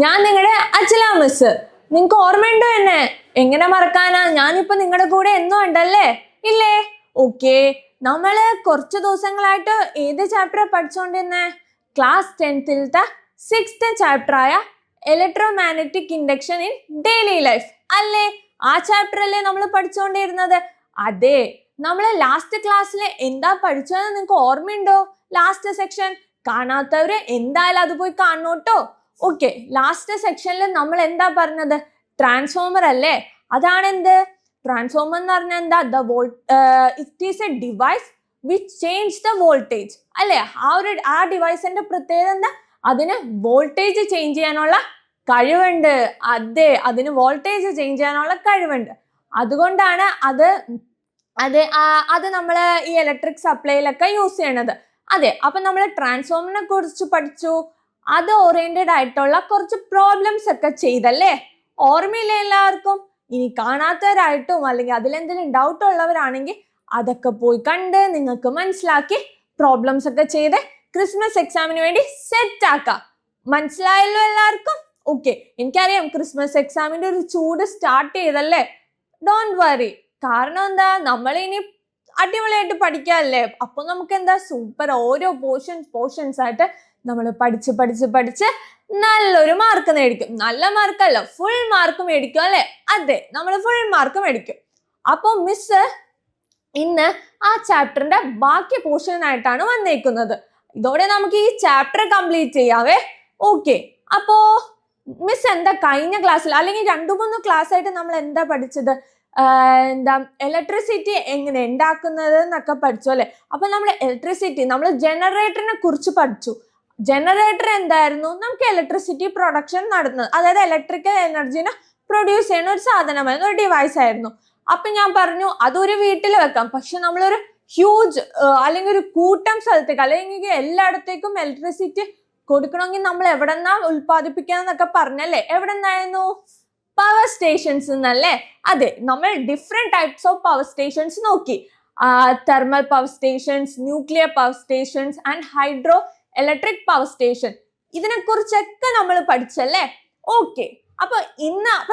ഞാൻ നിങ്ങളുടെ അച്ചല മിസ്. നിങ്ങക്ക് ഓർമ്മയുണ്ടോ എന്നെ? എങ്ങനെ മറക്കാനാ? ഞാനിപ്പോ നിങ്ങളുടെ കൂടെ എന്നും ഉണ്ടല്ലേ? ഇല്ലേ? ഓക്കെ. നമ്മള് കുറച്ച് ദിവസങ്ങളായിട്ട് ഏത് ചാപ്റ്റർ പഠിച്ചോണ്ടിരുന്നേ? ക്ലാസ് 10th 6th ചാപ്റ്റർ ആയ electromagnetic induction in daily life അല്ലേ? ആ ചാപ്റ്റർ അല്ലേ നമ്മൾ പഠിച്ചുകൊണ്ടിരുന്നത്? അതെ. നമ്മള് ലാസ്റ്റ് ക്ലാസ്സിൽ എന്താ പഠിച്ചതെന്ന് നിങ്ങൾക്ക് ഓർമ്മയുണ്ടോ? ലാസ്റ്റ് സെക്ഷൻ കാണാത്തവര് എന്തായാലും അത് പോയി കാണണോട്ടോ. ഓക്കെ, ലാസ്റ്റ് സെക്ഷനിൽ നമ്മൾ എന്താ പറഞ്ഞത്? ട്രാൻസ്ഫോമർ അല്ലേ? അതാണ് എന്ത്? ട്രാൻസ്ഫോമർ എന്ന് പറഞ്ഞാൽ എന്താ? It is A device which change the voltage അല്ലേ? ആ ഡിവൈസിന്റെ പ്രത്യേകത എന്താ? അതിന് വോൾട്ടേജ് ചേഞ്ച് ചെയ്യാനുള്ള കഴിവുണ്ട്. അതെ, അതിന് വോൾട്ടേജ് ചേഞ്ച് ചെയ്യാനുള്ള കഴിവുണ്ട്. അതുകൊണ്ടാണ് അത് നമ്മൾ ഈ ഇലക്ട്രിക് സപ്ലൈയിലൊക്കെ യൂസ് ചെയ്യണത്. അതെ, അപ്പൊ നമ്മൾ ട്രാൻസ്ഫോമറിനെ കുറിച്ച് പഠിച്ചു. അത് ഓറിയന്റഡ് ആയിട്ടുള്ള കുറച്ച് പ്രോബ്ലംസ് ഒക്കെ ചെയ്തല്ലേ? ഓർമ്മയില്ലേ എല്ലാവർക്കും? ഇനി കാണാത്തവരായിട്ടും അല്ലെങ്കിൽ അതിലെന്തെങ്കിലും ഡൗട്ട് ഉള്ളവരാണെങ്കിൽ അതൊക്കെ പോയി കണ്ട് നിങ്ങൾക്ക് മനസ്സിലാക്കി പ്രോബ്ലംസ് ഒക്കെ ചെയ്ത് ക്രിസ്മസ് എക്സാമിന് വേണ്ടി സെറ്റ് ആക്കാം. മനസ്സിലായല്ലോ എല്ലാവർക്കും? ഓക്കെ, എനിക്കറിയാം ക്രിസ്മസ് എക്സാമിന്റെ ഒരു ചൂട് സ്റ്റാർട്ട് ചെയ്തല്ലേ. Don't worry. കാരണം എന്താ? നമ്മളിനി അടിപൊളിയായിട്ട് പഠിക്കാല്ലേ. അപ്പൊ നമുക്ക് എന്താ സൂപ്പർ ഓരോ പോർഷൻസ് ആയിട്ട് നമ്മൾ പഠിച്ച് നല്ലൊരു മാർക്ക് മേടിക്കും. നല്ല മാർക്കല്ല, ഫുൾ മാർക്ക് മേടിക്കും അല്ലെ? അതെ, നമ്മൾ ഫുൾ മാർക്ക് മേടിക്കും. അപ്പൊ മിസ് ഇന്ന് ആ ചാപ്റ്ററിന്റെ ബാക്കി പോർഷൻ ആയിട്ടാണ് വന്നേക്കുന്നത്. ഇതോടെ നമുക്ക് ഈ ചാപ്റ്റർ കംപ്ലീറ്റ് ചെയ്യാവേ. ഓക്കെ, അപ്പോ മിസ് എന്താ കഴിഞ്ഞ ക്ലാസ്സിൽ അല്ലെങ്കിൽ 2-3 ക്ലാസ് ആയിട്ട് നമ്മൾ എന്താ പഠിച്ചത്? ഇലക്ട്രിസിറ്റി എങ്ങനെ ഉണ്ടാക്കുന്നത് എന്നൊക്കെ പഠിച്ചു അല്ലെ? അപ്പൊ നമ്മൾ നമ്മൾ ജനറേറ്ററിനെ കുറിച്ച് പഠിച്ചു. ജനറേറ്റർ എന്തായിരുന്നു? നമുക്ക് ഇലക്ട്രിസിറ്റി പ്രൊഡക്ഷൻ നടത്തുന്നത്, അതായത് ഇലക്ട്രിക്കൽ എനർജിനെ പ്രൊഡ്യൂസ് ചെയ്യുന്ന ഒരു സാധനമായിരുന്നു, ഒരു ഡിവൈസ് ആയിരുന്നു. അപ്പൊ ഞാൻ പറഞ്ഞു അതൊരു വീട്ടിൽ വെക്കാം, പക്ഷെ നമ്മളൊരു ഹ്യൂജ് അല്ലെങ്കിൽ ഒരു കൂട്ടം സ്ഥലത്തേക്ക് അല്ലെങ്കിൽ എല്ലായിടത്തേക്കും ഇലക്ട്രിസിറ്റി കൊടുക്കണമെങ്കിൽ നമ്മൾ എവിടെന്നാ ഉൽപ്പാദിപ്പിക്കാന്നൊക്കെ പറഞ്ഞല്ലേ? എവിടെന്നായിരുന്നു? പവർ സ്റ്റേഷൻസ് എന്നല്ലേ? അതെ, നമ്മൾ different types of power stations നോക്കി. Thermal power stations, nuclear power stations and hydro electric power station. ഇതിനെ കുറിച്ചൊക്കെ നമ്മൾ പഠിച്ചല്ലേ? ഓക്കെ, അപ്പൊ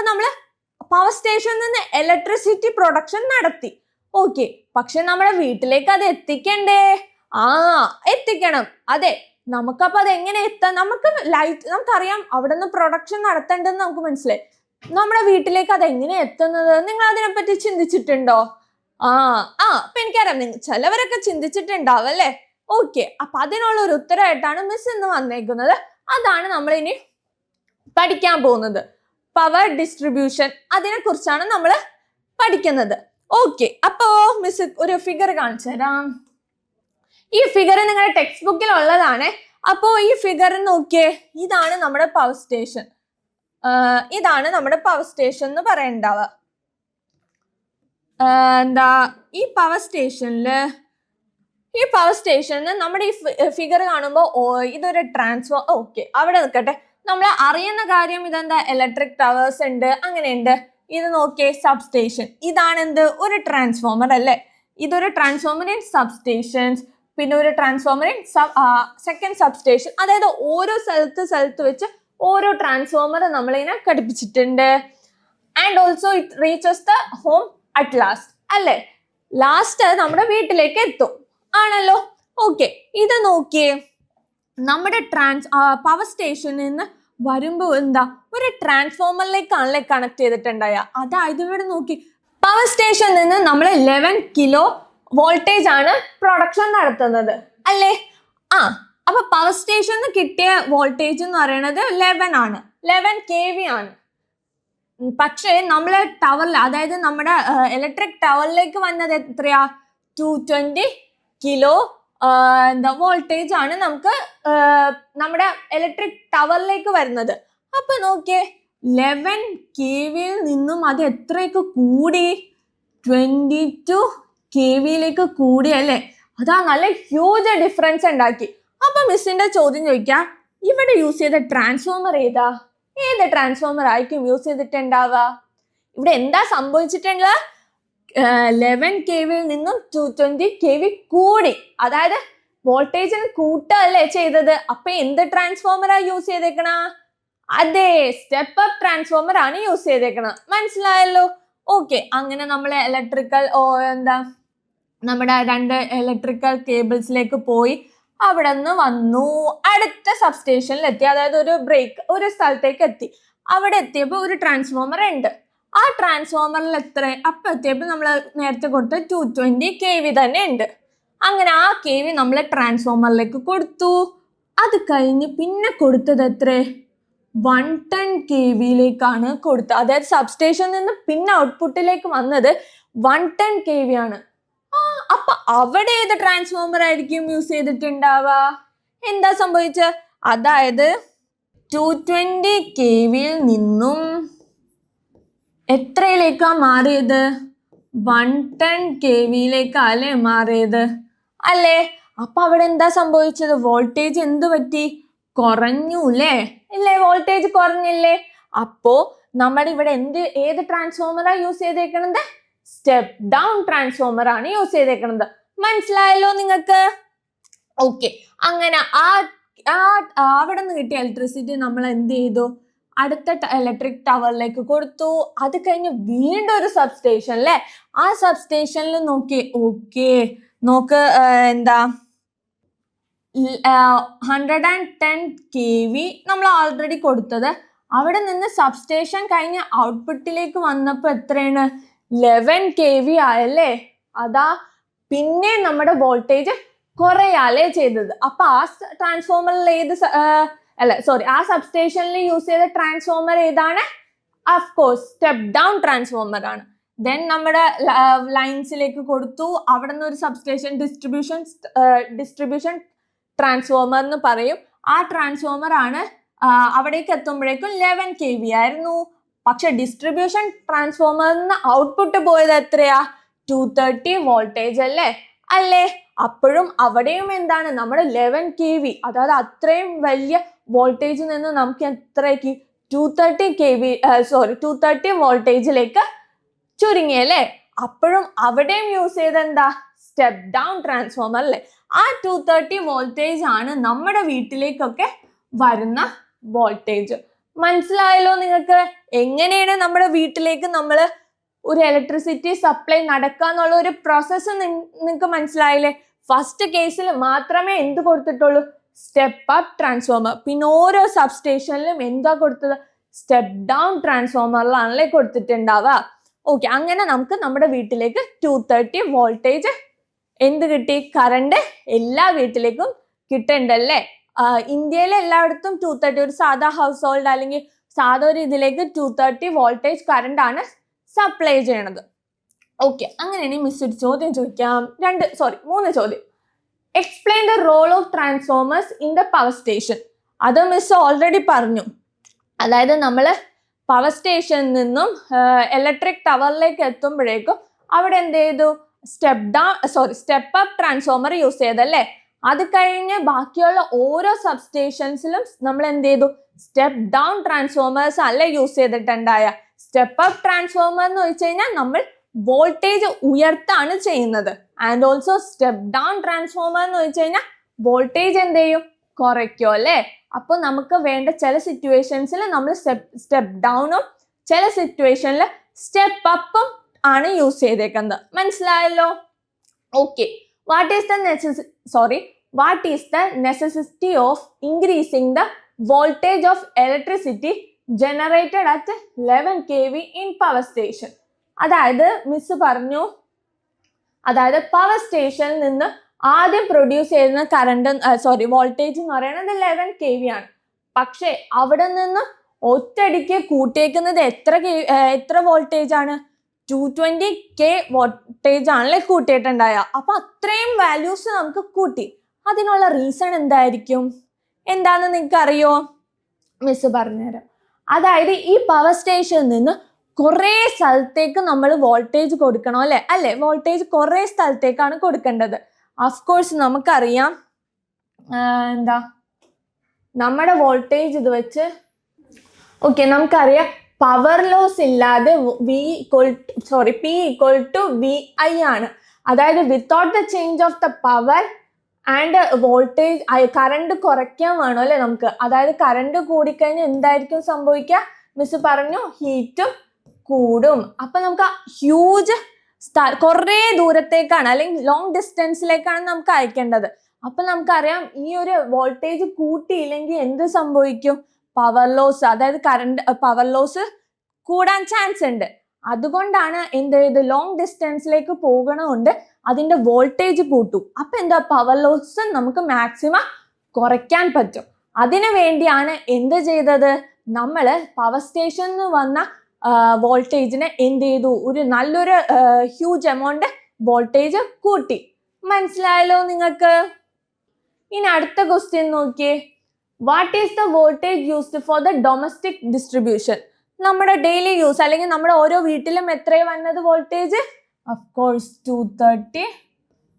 നമ്മള് പവർ സ്റ്റേഷനിൽ നിന്ന് ഇലക്ട്രിസിറ്റി പ്രൊഡക്ഷൻ നടത്തി. ഓക്കെ, പക്ഷെ നമ്മുടെ വീട്ടിലേക്ക് അത് എത്തിക്കണ്ടേ? എത്തിക്കണം. അതെ, നമുക്കപ്പൊ അത് എങ്ങനെ എത്താം? നമുക്കറിയാം അവിടെ നിന്ന് പ്രൊഡക്ഷൻ നടത്തണ്ടെന്ന് നമുക്ക് മനസ്സിലായി. നമ്മുടെ വീട്ടിലേക്ക് അത് എങ്ങനെ എത്തുന്നത്? നിങ്ങൾ അതിനെപ്പറ്റി ചിന്തിച്ചിട്ടുണ്ടോ? അപ്പൊ എനിക്കറിയാം ചിലവരൊക്കെ ചിന്തിച്ചിട്ടുണ്ടാവും അല്ലേ? ഓക്കെ, അപ്പൊ അതിനുള്ള ഒരു ഉത്തരമായിട്ടാണ് മിസ് ഇന്ന് വന്നേക്കുന്നത്. അതാണ് നമ്മൾ ഇനി പഠിക്കാൻ പോകുന്നത്. പവർ ഡിസ്ട്രിബ്യൂഷൻ, അതിനെ കുറിച്ചാണ് നമ്മൾ പഠിക്കുന്നത്. ഓക്കെ, അപ്പോ മിസ് ഒരു ഫിഗർ കാണിച്ചു തരാം. ഈ ഫിഗർ നിങ്ങളുടെ ടെക്സ്റ്റ് ബുക്കിൽ ഉള്ളതാണ്. അപ്പോ ഈ ഫിഗർ നോക്കിയേ, ഇതാണ് നമ്മുടെ പവർ സ്റ്റേഷൻ. എന്ന് പറയണ്ടാവുക. ഈ പവർ സ്റ്റേഷനിൽ നമ്മുടെ ഈ ഫിഗർ കാണുമ്പോൾ ഇതൊരു ഓക്കെ, അവിടെ നിൽക്കട്ടെ. നമ്മൾ അറിയുന്ന കാര്യം ഇതെന്താ? ഇലക്ട്രിക് ടവേഴ്സ് ഉണ്ട്, അങ്ങനെയുണ്ട്. ഇത് നോക്കിയേ, സബ് സ്റ്റേഷൻ. ഇതാണ് എന്ത്? ഒരു ട്രാൻസ്ഫോമർ അല്ലേ? ഇതൊരു ട്രാൻസ്ഫോമർ ഇൻ സബ് സ്റ്റേഷൻസ്, പിന്നെ ഒരു transformer in second sub station. അതായത് ഓരോ സ്ഥലത്ത് വെച്ച് ഓരോ ട്രാൻസ്ഫോമർ നമ്മളിങ്ങനെ ഘടിപ്പിച്ചിട്ടുണ്ട്. And also it reaches the home at last അല്ലേ? ലാസ്റ്റ് നമ്മുടെ വീട്ടിലേക്ക് എത്തും ആണല്ലോ. ഓക്കെ, ഇത് നോക്കിയേ, നമ്മുടെ പവർ സ്റ്റേഷനിൽ നിന്ന് വരുമ്പോ എന്താ? ഒരു ട്രാൻസ്ഫോമറിലേക്കാണല്ലേ കണക്ട് ചെയ്തിട്ടുണ്ടായ. അതായത് ഇവിടെ നോക്കി, പവർ സ്റ്റേഷനിൽ നിന്ന് നമ്മൾ 11 കിലോ വോൾട്ടേജ് ആണ് പ്രൊഡക്ഷൻ നടത്തുന്നത് അല്ലേ? അപ്പൊ പവർ സ്റ്റേഷനിൽ കിട്ടിയ വോൾട്ടേജ് എന്ന് പറയുന്നത് 11 kV ആണ്. പക്ഷേ നമ്മളെ ടവറിൽ, അതായത് നമ്മുടെ ഇലക്ട്രിക് ടവറിലേക്ക് വന്നത് എത്രയാ? 220 കിലോ വോൾട്ടേജ് ആണ് നമുക്ക് നമ്മുടെ ഇലക്ട്രിക് ടവറിലേക്ക് വരുന്നത്. അപ്പൊ നോക്കിയേ, 11 kV നിന്നും അത് എത്രയൊക്കെ കൂടി? 22 kV കൂടി അല്ലേ? അതാ നല്ല ഹ്യൂജ് ഡിഫറൻസ് ഉണ്ടാക്കി. അപ്പൊ മിസ്സിന്റെ ചോദ്യം ചോദിക്കാം, ഇവിടെ യൂസ് ചെയ്ത ട്രാൻസ്ഫോമർ ഏതാ? ഏത് ട്രാൻസ്ഫോമർ ആയിരിക്കും യൂസ് ചെയ്തിട്ടുണ്ടാവുക? ഇവിടെ എന്താ സംഭവിച്ചിട്ടുള്ളത്? 11 kV നിന്നും 220 kV കൂടി, അതായത് വോൾട്ടേജിന് കൂട്ടല്ലേ ചെയ്തത്. അപ്പൊ എന്ത് ട്രാൻസ്ഫോമറാ യൂസ് ചെയ്തേക്കണ? അതെ, സ്റ്റെപ്പ് അപ്പ് ട്രാൻസ്ഫോമർ ആണ് യൂസ് ചെയ്തേക്കുന്നത്. മനസ്സിലായല്ലോ? ഓക്കെ, അങ്ങനെ നമ്മൾ ഇലക്ട്രിക്കൽ നമ്മുടെ 2 ഇലക്ട്രിക്കൽ കേബിൾസിലേക്ക് പോയി അവിടെ നിന്ന് വന്നു, അടുത്ത സബ്സ്റ്റേഷനിൽ എത്തി. അതായത് ഒരു സ്ഥലത്തേക്ക് എത്തി. അവിടെ എത്തിയപ്പോൾ ഒരു ട്രാൻസ്ഫോമർ ഉണ്ട്. ആ ട്രാൻസ്ഫോമറിൽ അപ്പം എത്തിയപ്പോൾ നമ്മൾ നേരത്തെ കൊടുത്ത 220 kV തന്നെ ഉണ്ട്. അങ്ങനെ ആ kV നമ്മൾ ട്രാൻസ്ഫോമറിലേക്ക് കൊടുത്തു. അത് കഴിഞ്ഞ് പിന്നെ കൊടുത്തത് 110 kVയിലേക്കാണ് കൊടുത്തത്. അതായത് സബ്സ്റ്റേഷനിൽ നിന്ന് പിന്നെ ഔട്ട്പുട്ടിലേക്ക് വന്നത് 110 kV ആണ്. അപ്പൊ അവിടെ ഏത് ട്രാൻസ്ഫോമർ ആയിരിക്കും യൂസ് ചെയ്തിട്ടുണ്ടാവുക? എന്താ സംഭവിച്ചത്? അതായത് 220 kVയിൽ നിന്നും എത്രയിലേക്കാ മാറിയത്? 110 kVയിലേക്കല്ലേ മാറിയത് അല്ലേ? അപ്പൊ അവിടെ എന്താ സംഭവിച്ചത്? വോൾട്ടേജ് എന്ത് പറ്റി? കുറഞ്ഞു അല്ലേ? ഇല്ലേ, വോൾട്ടേജ് കുറഞ്ഞില്ലേ? അപ്പോ നമ്മുടെ ഇവിടെ ഏത് ട്രാൻസ്ഫോമറാ യൂസ് ചെയ്തേക്കണത്? സ്റ്റെപ്പ് ഡൗൺ ട്രാൻസ്ഫോമർ ആണ് യൂസ് ചെയ്തേക്കുന്നത്. മനസ്സിലായല്ലോ നിങ്ങൾക്ക്? ഓക്കെ, അങ്ങനെ അവിടെ നിന്ന് കിട്ടിയ ഇലക്ട്രിസിറ്റി നമ്മൾ എന്ത് ചെയ്തു? അടുത്ത ഇലക്ട്രിക് ടവറിലേക്ക് കൊടുത്തു. അത് കഴിഞ്ഞ് വീണ്ടും ഒരു സബ്സ്റ്റേഷൻ അല്ലേ? ആ സബ്സ്റ്റേഷനിൽ നോക്ക് 110 kV നമ്മൾ ഓൾറെഡി കൊടുത്തത്. അവിടെ നിന്ന് സബ്സ്റ്റേഷൻ കഴിഞ്ഞ് ഔട്ട്പുട്ടിലേക്ക് വന്നപ്പോൾ എത്രയാണ്? 11 kV ആയല്ലേ? അതാ പിന്നെ നമ്മുടെ വോൾട്ടേജ് കുറയാലേ ചെയ്തത്. അപ്പൊ ആ ട്രാൻസ്ഫോമറിൽ ആ സബ്സ്റ്റേഷനിൽ യൂസ് ചെയ്ത ട്രാൻസ്ഫോമർ ഏതാണ്? അഫ്കോഴ്സ് സ്റ്റെപ്പ് ഡൗൺ ട്രാൻസ്ഫോമർ ആണ്. ദെൻ നമ്മുടെ ലൈൻസിലേക്ക് കൊടുത്തു. അവിടെ നിന്ന് ഒരു സബ്സ്റ്റേഷൻ ഡിസ്ട്രിബ്യൂഷൻ ട്രാൻസ്ഫോമർ എന്ന് പറയും. ആ ട്രാൻസ്ഫോമർ ആണ് അവിടേക്ക് എത്തുമ്പോഴേക്കും 11 kV ആയിരുന്നു. പക്ഷെ ഡിസ്ട്രിബ്യൂഷൻ ട്രാൻസ്ഫോമറിന് ഔട്ട്പുട്ട് പോയത് എത്രയാ? 230 വോൾട്ടേജ് അല്ലേ? അപ്പോഴും അവിടെയും എന്താണ്? നമ്മുടെ 11 kV, അതായത് അത്രയും വലിയ വോൾട്ടേജിൽ നിന്ന് നമുക്ക് എത്രയ്ക്ക് 230 വോൾട്ടേജിലേക്ക് ചുരുങ്ങിയല്ലേ? അപ്പോഴും അവിടെയും യൂസ് ചെയ്ത എന്താ? സ്റ്റെപ്പ് ഡൗൺ ട്രാൻസ്ഫോമർ അല്ലേ? ആ 230 വോൾട്ടേജ് ആണ് നമ്മുടെ വീട്ടിലേക്കൊക്കെ വരുന്ന വോൾട്ടേജ്. മനസ്സിലായല്ലോ നിങ്ങൾക്ക്? എങ്ങനെയാണ് നമ്മുടെ വീട്ടിലേക്ക് നമ്മൾ ഒരു ഇലക്ട്രിസിറ്റി സപ്ലൈ നടക്കാന്നുള്ള ഒരു പ്രോസസ്സ് നിങ്ങൾക്ക് മനസ്സിലായില്ലേ? ഫസ്റ്റ് കേസിൽ മാത്രമേ എന്ത് കൊടുത്തിട്ടുള്ളൂ? Step up transformer. പിന്നെ ഓരോ സബ്സ്റ്റേഷനിലും എന്താ കൊടുത്തത്? സ്റ്റെപ്പ് ഡൗൺ ട്രാൻസ്ഫോമറിലാണല്ലേ കൊടുത്തിട്ടുണ്ടാവുക. ഓക്കെ, അങ്ങനെ നമുക്ക് നമ്മുടെ വീട്ടിലേക്ക് 230 വോൾട്ടേജ് എന്ത് കിട്ടി? കറണ്ട് എല്ലാ വീട്ടിലേക്കും കിട്ടണ്ടല്ലേ? ഇന്ത്യയിലെ എല്ലായിടത്തും 230, ഒരു സാധാ ഹൗസ് ഹോൾഡ് അല്ലെങ്കിൽ സാധാ ഒരു ഇതിലേക്ക് 230 വോൾട്ടേജ് കറണ്ട് ആണ് സപ്ലൈ ചെയ്യണത്. ഓക്കെ, അങ്ങനെ ഇനി മിസ് ഒരു ചോദ്യം ചോദിക്കാം. 3 ചോദ്യം. Explain the role of transformers in the power station. അത് മിസ് ഓൾറെഡി പറഞ്ഞു. അതായത് നമ്മൾ പവർ സ്റ്റേഷനിൽ നിന്നും ഇലക്ട്രിക് ടവറിലേക്ക് എത്തുമ്പോഴേക്കും അവിടെ എന്ത് ചെയ്തു? സ്റ്റെപ്പ് അപ്പ് ട്രാൻസ്ഫോമർ യൂസ് ചെയ്തല്ലേ? അത് കഴിഞ്ഞ് ബാക്കിയുള്ള ഓരോ സബ്സ്റ്റേഷൻസിലും നമ്മൾ എന്ത് ചെയ്തു? സ്റ്റെപ്പ് ഡൗൺ ട്രാൻസ്ഫോമേഴ്സ് അല്ലേ യൂസ് ചെയ്തിട്ടുണ്ടായ? സ്റ്റെപ്പ് അപ്പ് ട്രാൻസ്ഫോമർ എന്ന് വെച്ച് കഴിഞ്ഞാൽ നമ്മൾ വോൾട്ടേജ് ഉയർത്താണ് ചെയ്യുന്നത്. And also step down transformer എന്ന് വെച്ച് കഴിഞ്ഞാൽ വോൾട്ടേജ് എന്ത് ചെയ്യും? കുറയ്ക്കും അല്ലേ? അപ്പൊ നമുക്ക് വേണ്ട ചില സിറ്റുവേഷൻസിൽ നമ്മൾ സ്റ്റെപ്പ് ഡൗണും ചില സിറ്റുവേഷനിൽ സ്റ്റെപ്പ് അപ്പും ആണ് യൂസ് ചെയ്തേക്കുന്നത്. മനസ്സിലായല്ലോ? Okay, what is the necessity of increasing the voltage of electricity generated at 11 kV in power station? അതായത് മിസ് പറഞ്ഞു, അതായത് പവർ സ്റ്റേഷനിൽ നിന്ന് ആദ്യം പ്രൊഡ്യൂസ് ചെയ്യുന്ന വോൾട്ടേജ് എന്ന് പറയുന്നത് 11 kV ആണ്. പക്ഷെ അവിടെ നിന്ന് ഒറ്റയടിക്ക് കൂട്ടിയേക്കുന്നത് എത്ര വോൾട്ടേജ് ആണ്? 220 k വോൾട്ടേജ് ആണല്ലേ കൂട്ടിയിട്ടുണ്ടായ. അപ്പൊ അത്രയും വാല്യൂസ് നമുക്ക് കൂട്ടി. അതിനുള്ള റീസൺ എന്തായിരിക്കും? എന്താന്ന് നിങ്ങൾക്ക് അറിയോ? മിസ് പറഞ്ഞുതരാം. അതായത് ഈ പവർ സ്റ്റേഷനിൽ നിന്ന് കുറേ സ്ഥലത്തേക്ക് നമ്മൾ വോൾട്ടേജ് കൊടുക്കണം അല്ലേ? വോൾട്ടേജ് കുറേ സ്ഥലത്തേക്കാണ് കൊടുക്കേണ്ടത്. അഫ്കോഴ്സ് നമുക്കറിയാം നമ്മുടെ വോൾട്ടേജ് ഇത് വെച്ച് നമുക്കറിയാം പവർ ലോസ് ഇല്ലാതെ P = VI ആണ്. അതായത് without the change of the power and voltage current കുറയ്ക്കാൻ വേണം അല്ലെ നമുക്ക്. അതായത് കറണ്ട് കൂടിക്കഴിഞ്ഞാൽ എന്തായിരിക്കും സംഭവിക്കുക? മിസ് പറഞ്ഞു ഹീറ്റും കൂടും. അപ്പൊ നമുക്ക് ഹ്യൂജ് കുറേ ദൂരത്തേക്കാണ് അല്ലെങ്കിൽ ലോങ് ഡിസ്റ്റൻസിലേക്കാണ് നമുക്ക് അയക്കേണ്ടത്. അപ്പൊ നമുക്കറിയാം ഈ ഒരു വോൾട്ടേജ് കൂട്ടിയില്ലെങ്കിൽ എന്ത് സംഭവിക്കും? പവർ ലോസ്, അതായത് പവർ ലോസ് കൂടാൻ ചാൻസ് ഉണ്ട്. അതുകൊണ്ടാണ് എന്ത് ചെയ്ത് ലോങ് ഡിസ്റ്റൻസിലേക്ക് പോകണമുണ്ട് അതിന്റെ വോൾട്ടേജ് കൂട്ടും. അപ്പൊ എന്താ പവർ ലോസ് നമുക്ക് മാക്സിമം കുറയ്ക്കാൻ പറ്റും. അതിനു വേണ്ടിയാണ് എന്ത് ചെയ്തത്? നമ്മള് പവർ സ്റ്റേഷനിൽ വന്ന വോൾട്ടേജിനെ എന്ത് ചെയ്തു? ഒരു നല്ലൊരു ഹ്യൂജ് എമൗണ്ട് വോൾട്ടേജ് കൂട്ടി. മനസ്സിലായല്ലോ നിങ്ങൾക്ക്? ഇനി അടുത്ത ക്വസ്റ്റ്യൻ നോക്കിയേ. What is the voltage used for the domestic distribution? നമ്മുടെ ഡെയിലി യൂസ് അല്ലെങ്കിൽ നമ്മുടെ ഓരോ വീട്ടിലും എത്രയാണ് വന്നത് വോൾട്ടേജ്? Of course 230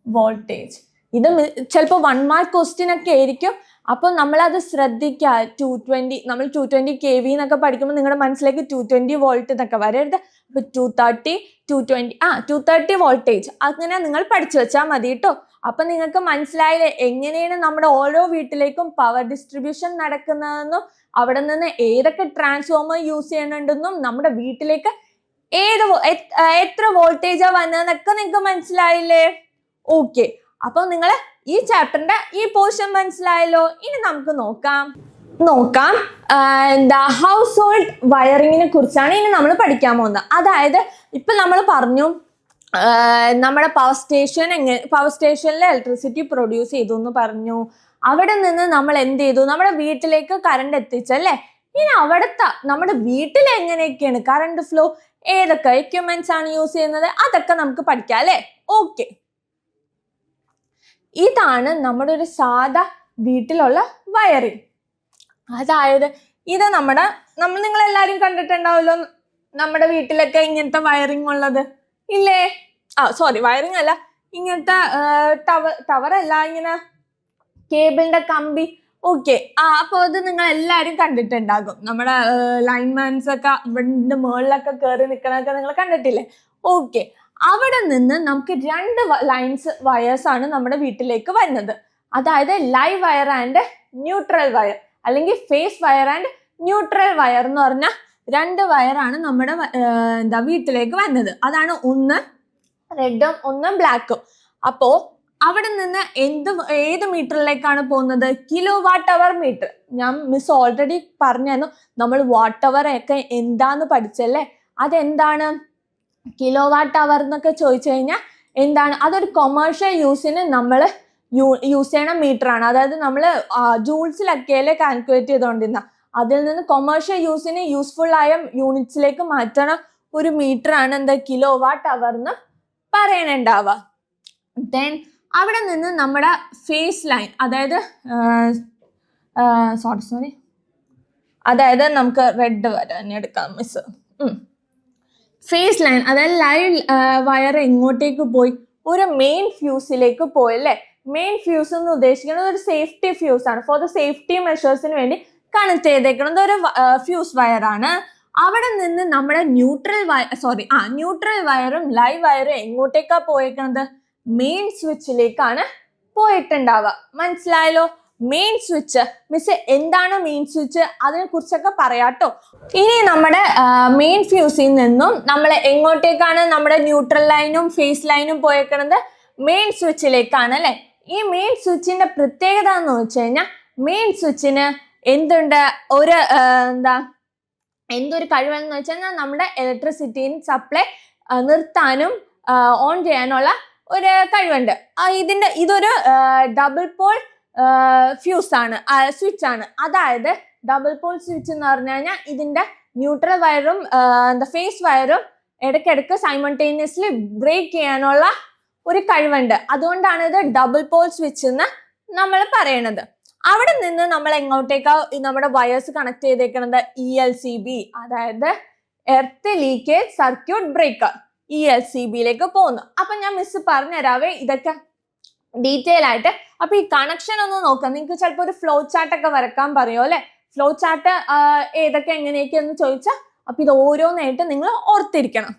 voltage. ഇത് ചിലപ്പോൾ 1 മാർക്ക് ക്വസ്റ്റ്യൻ ഒക്കെ ആയിരിക്കും. അപ്പൊ നമ്മളത് ശ്രദ്ധിക്കുക. 220 നമ്മൾ 220 kV എന്നൊക്കെ പഠിക്കുമ്പോൾ നിങ്ങളുടെ മനസ്സിലേക്ക് 220 വോൾട്ട് എന്നൊക്കെ വരരുത്. അപ്പൊ 230 വോൾട്ടേജ് അങ്ങനെ നിങ്ങൾ പഠിച്ചു വെച്ചാൽ മതി കേട്ടോ. അപ്പൊ നിങ്ങൾക്ക് മനസ്സിലായില്ലേ എങ്ങനെയാണ് നമ്മുടെ ഓരോ വീട്ടിലേക്കും പവർ ഡിസ്ട്രിബ്യൂഷൻ നടക്കുന്നതെന്നും അവിടെ നിന്ന് ഏതൊക്കെ ട്രാൻസ്ഫോമർ യൂസ് ചെയ്യണമെന്നും നമ്മുടെ വീട്ടിലേക്ക് എത്ര വോൾട്ടേജാ വന്നതെന്നൊക്കെ നിങ്ങൾക്ക് മനസ്സിലായില്ലേ? ഓക്കെ, അപ്പൊ നിങ്ങൾ ഈ ചാപ്റ്ററിന്റെ ഈ പോർഷൻ മനസ്സിലായല്ലോ. ഇനി നമുക്ക് നോക്കാം എന്താ ഹൗസ് ഹോൾഡ് വയറിങ്ങിനെ കുറിച്ചാണ് ഇനി നമ്മൾ പഠിക്കാൻ പോകുന്നത്. അതായത് ഇപ്പൊ നമ്മൾ പറഞ്ഞു നമ്മുടെ പവർ സ്റ്റേഷനിൽ ഇലക്ട്രിസിറ്റി പ്രൊഡ്യൂസ് ചെയ്തു എന്ന് പറഞ്ഞു. അവിടെ നിന്ന് നമ്മൾ എന്ത് ചെയ്തു? നമ്മുടെ വീട്ടിലേക്ക് കറണ്ട് എത്തിച്ചല്ലേ. ഇനി അവിടുത്തെ നമ്മുടെ വീട്ടിൽ എങ്ങനെയൊക്കെയാണ് കറണ്ട് ഫ്ലോ, ഏതൊക്കെ എക്യുപ്മെന്റ്സ് ആണ് യൂസ് ചെയ്യുന്നത്, അതൊക്കെ നമുക്ക് പഠിക്കാം അല്ലേ. ഓക്കെ, ഇതാണ് നമ്മുടെ ഒരു സാധാ വീട്ടിലുള്ള വയറിങ്. അതായത് ഇത് നിങ്ങൾ എല്ലാവരും കണ്ടിട്ടുണ്ടാവുമല്ലോ നമ്മുടെ വീട്ടിലൊക്കെ ഇങ്ങനത്തെ വയറിങ് ഉള്ളത് ഇല്ലേ? സോറി, വയറിങ് അല്ല, ഇങ്ങനത്തെ ടവർ അല്ല, ഇങ്ങനെ കേബിളിന്റെ കമ്പി. ഓക്കെ, അപ്പൊ അത് നിങ്ങൾ എല്ലാവരും കണ്ടിട്ടുണ്ടാകും. നമ്മുടെ ലൈൻമാൻസ് ഒക്കെ ഇവിടെ മുകളിലൊക്കെ കയറി നിൽക്കണൊക്കെ നിങ്ങൾ കണ്ടിട്ടില്ലേ? ഓക്കെ, അവിടെ നിന്ന് നമുക്ക് 2 വയേഴ്സ് ആണ് നമ്മുടെ വീട്ടിലേക്ക് വരുന്നത്. അതായത് live wire and neutral wire, അല്ലെങ്കിൽ phase wire and neutral wire എന്ന് പറഞ്ഞ 2 വയറാണ് നമ്മുടെ വീട്ടിലേക്ക് വരുന്നത്. അതാണ് ഒന്ന് റെഡും ഒന്ന് ബ്ലാക്കും. അപ്പോ അവിടെ നിന്ന് ഏത് മീറ്ററിലേക്കാണ് പോകുന്നത്? കിലോ വാട്ട് അവർ മീറ്റർ. ഞാൻ മിസ് ഓൾറെഡി പറഞ്ഞായിരുന്നു, നമ്മൾ വാട്ട് അവർ ഒക്കെ എന്താന്ന് പഠിച്ചല്ലേ. അതെന്താണ് കിലോ വാട്ട് അവർ എന്നൊക്കെ ചോദിച്ചു കഴിഞ്ഞാൽ എന്താണ്? അതൊരു കൊമേഴ്ഷ്യൽ യൂസിന് നമ്മൾ യൂസ് ചെയ്യണ മീറ്റർ ആണ്. അതായത് നമ്മൾ ജൂൾസിലൊക്കെയല്ലേ കാൽക്കുലേറ്റ് ചെയ്തുകൊണ്ടിരുന്ന, അതിൽ നിന്ന് കൊമേഴ്ഷ്യൽ യൂസിന് യൂസ്ഫുൾ ആയ യൂണിറ്റ്സിലേക്ക് മാറ്റണ ഒരു മീറ്റർ ആണ് എന്താ കിലോ വാട്ട് അവർ എന്ന് പറയണുണ്ടാവുക. ദെൻ അവിടെ നിന്ന് നമ്മുടെ ഫേസ് ലൈൻ, അതായത് അതായത് നമുക്ക് റെഡ് വരാൻ എടുക്കാം മിസ്. ഫേസ് ലൈൻ, അതായത് ലൈവ് വയർ എങ്ങോട്ടേക്ക് പോയി? ഒരു മെയിൻ ഫ്യൂസിലേക്ക് പോയി അല്ലേ. മെയിൻ ഫ്യൂസ് എന്ന് ഉദ്ദേശിക്കുന്നത് ഒരു സേഫ്റ്റി ഫ്യൂസ് ആണ്. ഫോർ ദ സേഫ്റ്റി മെഷേഴ്സിന് വേണ്ടി കണക്ട് ചെയ്തേക്കുന്നത് ഒരു ഫ്യൂസ് വയർ ആണ്. അവിടെ നിന്ന് നമ്മുടെ ന്യൂട്രൽ വയറും ലൈവ് വയറും എങ്ങോട്ടേക്കാ പോയേക്കണത്? മെയിൻ സ്വിച്ചിലേക്കാണ് പോയിട്ടുണ്ടാവുക. മനസ്സിലായല്ലോ? Main switch. മിസ് എന്താണ് മെയിൻ സ്വിച്ച്? അതിനെ കുറിച്ചൊക്കെ പറയാട്ടോ. ഇനി നമ്മുടെ മെയിൻ ഫ്യൂസിൽ നിന്നും നമ്മൾ എങ്ങോട്ടേക്കാണ് നമ്മുടെ ന്യൂട്രൽ ലൈനും ഫേസ് ലൈനും പോയേക്കണത്? മെയിൻ സ്വിച്ചിലേക്കാണ് അല്ലെ. ഈ മെയിൻ സ്വിച്ചിന്റെ പ്രത്യേകത എന്ന് വെച്ച് കഴിഞ്ഞാൽ മെയിൻ സ്വിച്ചിന് എന്തുണ്ട്? എന്തൊരു കഴിവെന്ന് വെച്ച് കഴിഞ്ഞാൽ നമ്മുടെ ഇലക്ട്രിസിറ്റി സപ്ലൈ നിർത്താനും ഓൺ ചെയ്യാനുള്ള ഒരു കഴിവുണ്ട്. ഇതൊരു ഡബിൾ പോൾ ഫ്യൂസ് ആണ്, സ്വിച്ച് ആണ്. അതായത് ഡബിൾ പോൾ സ്വിച്ച് എന്ന് പറഞ്ഞു കഴിഞ്ഞാൽ ഇതിന്റെ ന്യൂട്രൽ വയറും ഫേസ് വയറും ഇടയ്ക്കിടയ്ക്ക് സൈമൾട്ടേനിയസ്ലി ബ്രേക്ക് ചെയ്യാനുള്ള ഒരു കഴിവുണ്ട്. അതുകൊണ്ടാണ് ഇത് ഡബിൾ പോൾ സ്വിച്ച് എന്ന് നമ്മൾ പറയണത്. അവിടെ നിന്ന് നമ്മൾ എങ്ങോട്ടേക്കാ നമ്മുടെ വയേഴ്സ് കണക്ട് ചെയ്തേക്കുന്നത്? ELCB, അതായത് എർത്ത് ലീക്കേജ് സർക്യൂട്ട് ബ്രേക്കർ, ELCBയിലേക്ക് പോകുന്നു. അപ്പൊ ഞാൻ മിസ് പറഞ്ഞുതരാവേ ഇതൊക്കെ ഡീറ്റെയിൽ ആയിട്ട്. അപ്പൊ ഈ കണക്ഷൻ ഒന്ന് നോക്കാം. നിങ്ങൾക്ക് ചിലപ്പോൾ ഒരു ഫ്ലോ ചാർട്ട് ഒക്കെ വരക്കാൻ പറയോ അല്ലെ. ഫ്ലോ ചാർട്ട് ഏതൊക്കെ എങ്ങനെയൊക്കെയെന്ന് ചോദിച്ചാൽ അപ്പൊ ഇത് ഓരോന്നായിട്ട് നിങ്ങൾ ഓർത്തിരിക്കണം.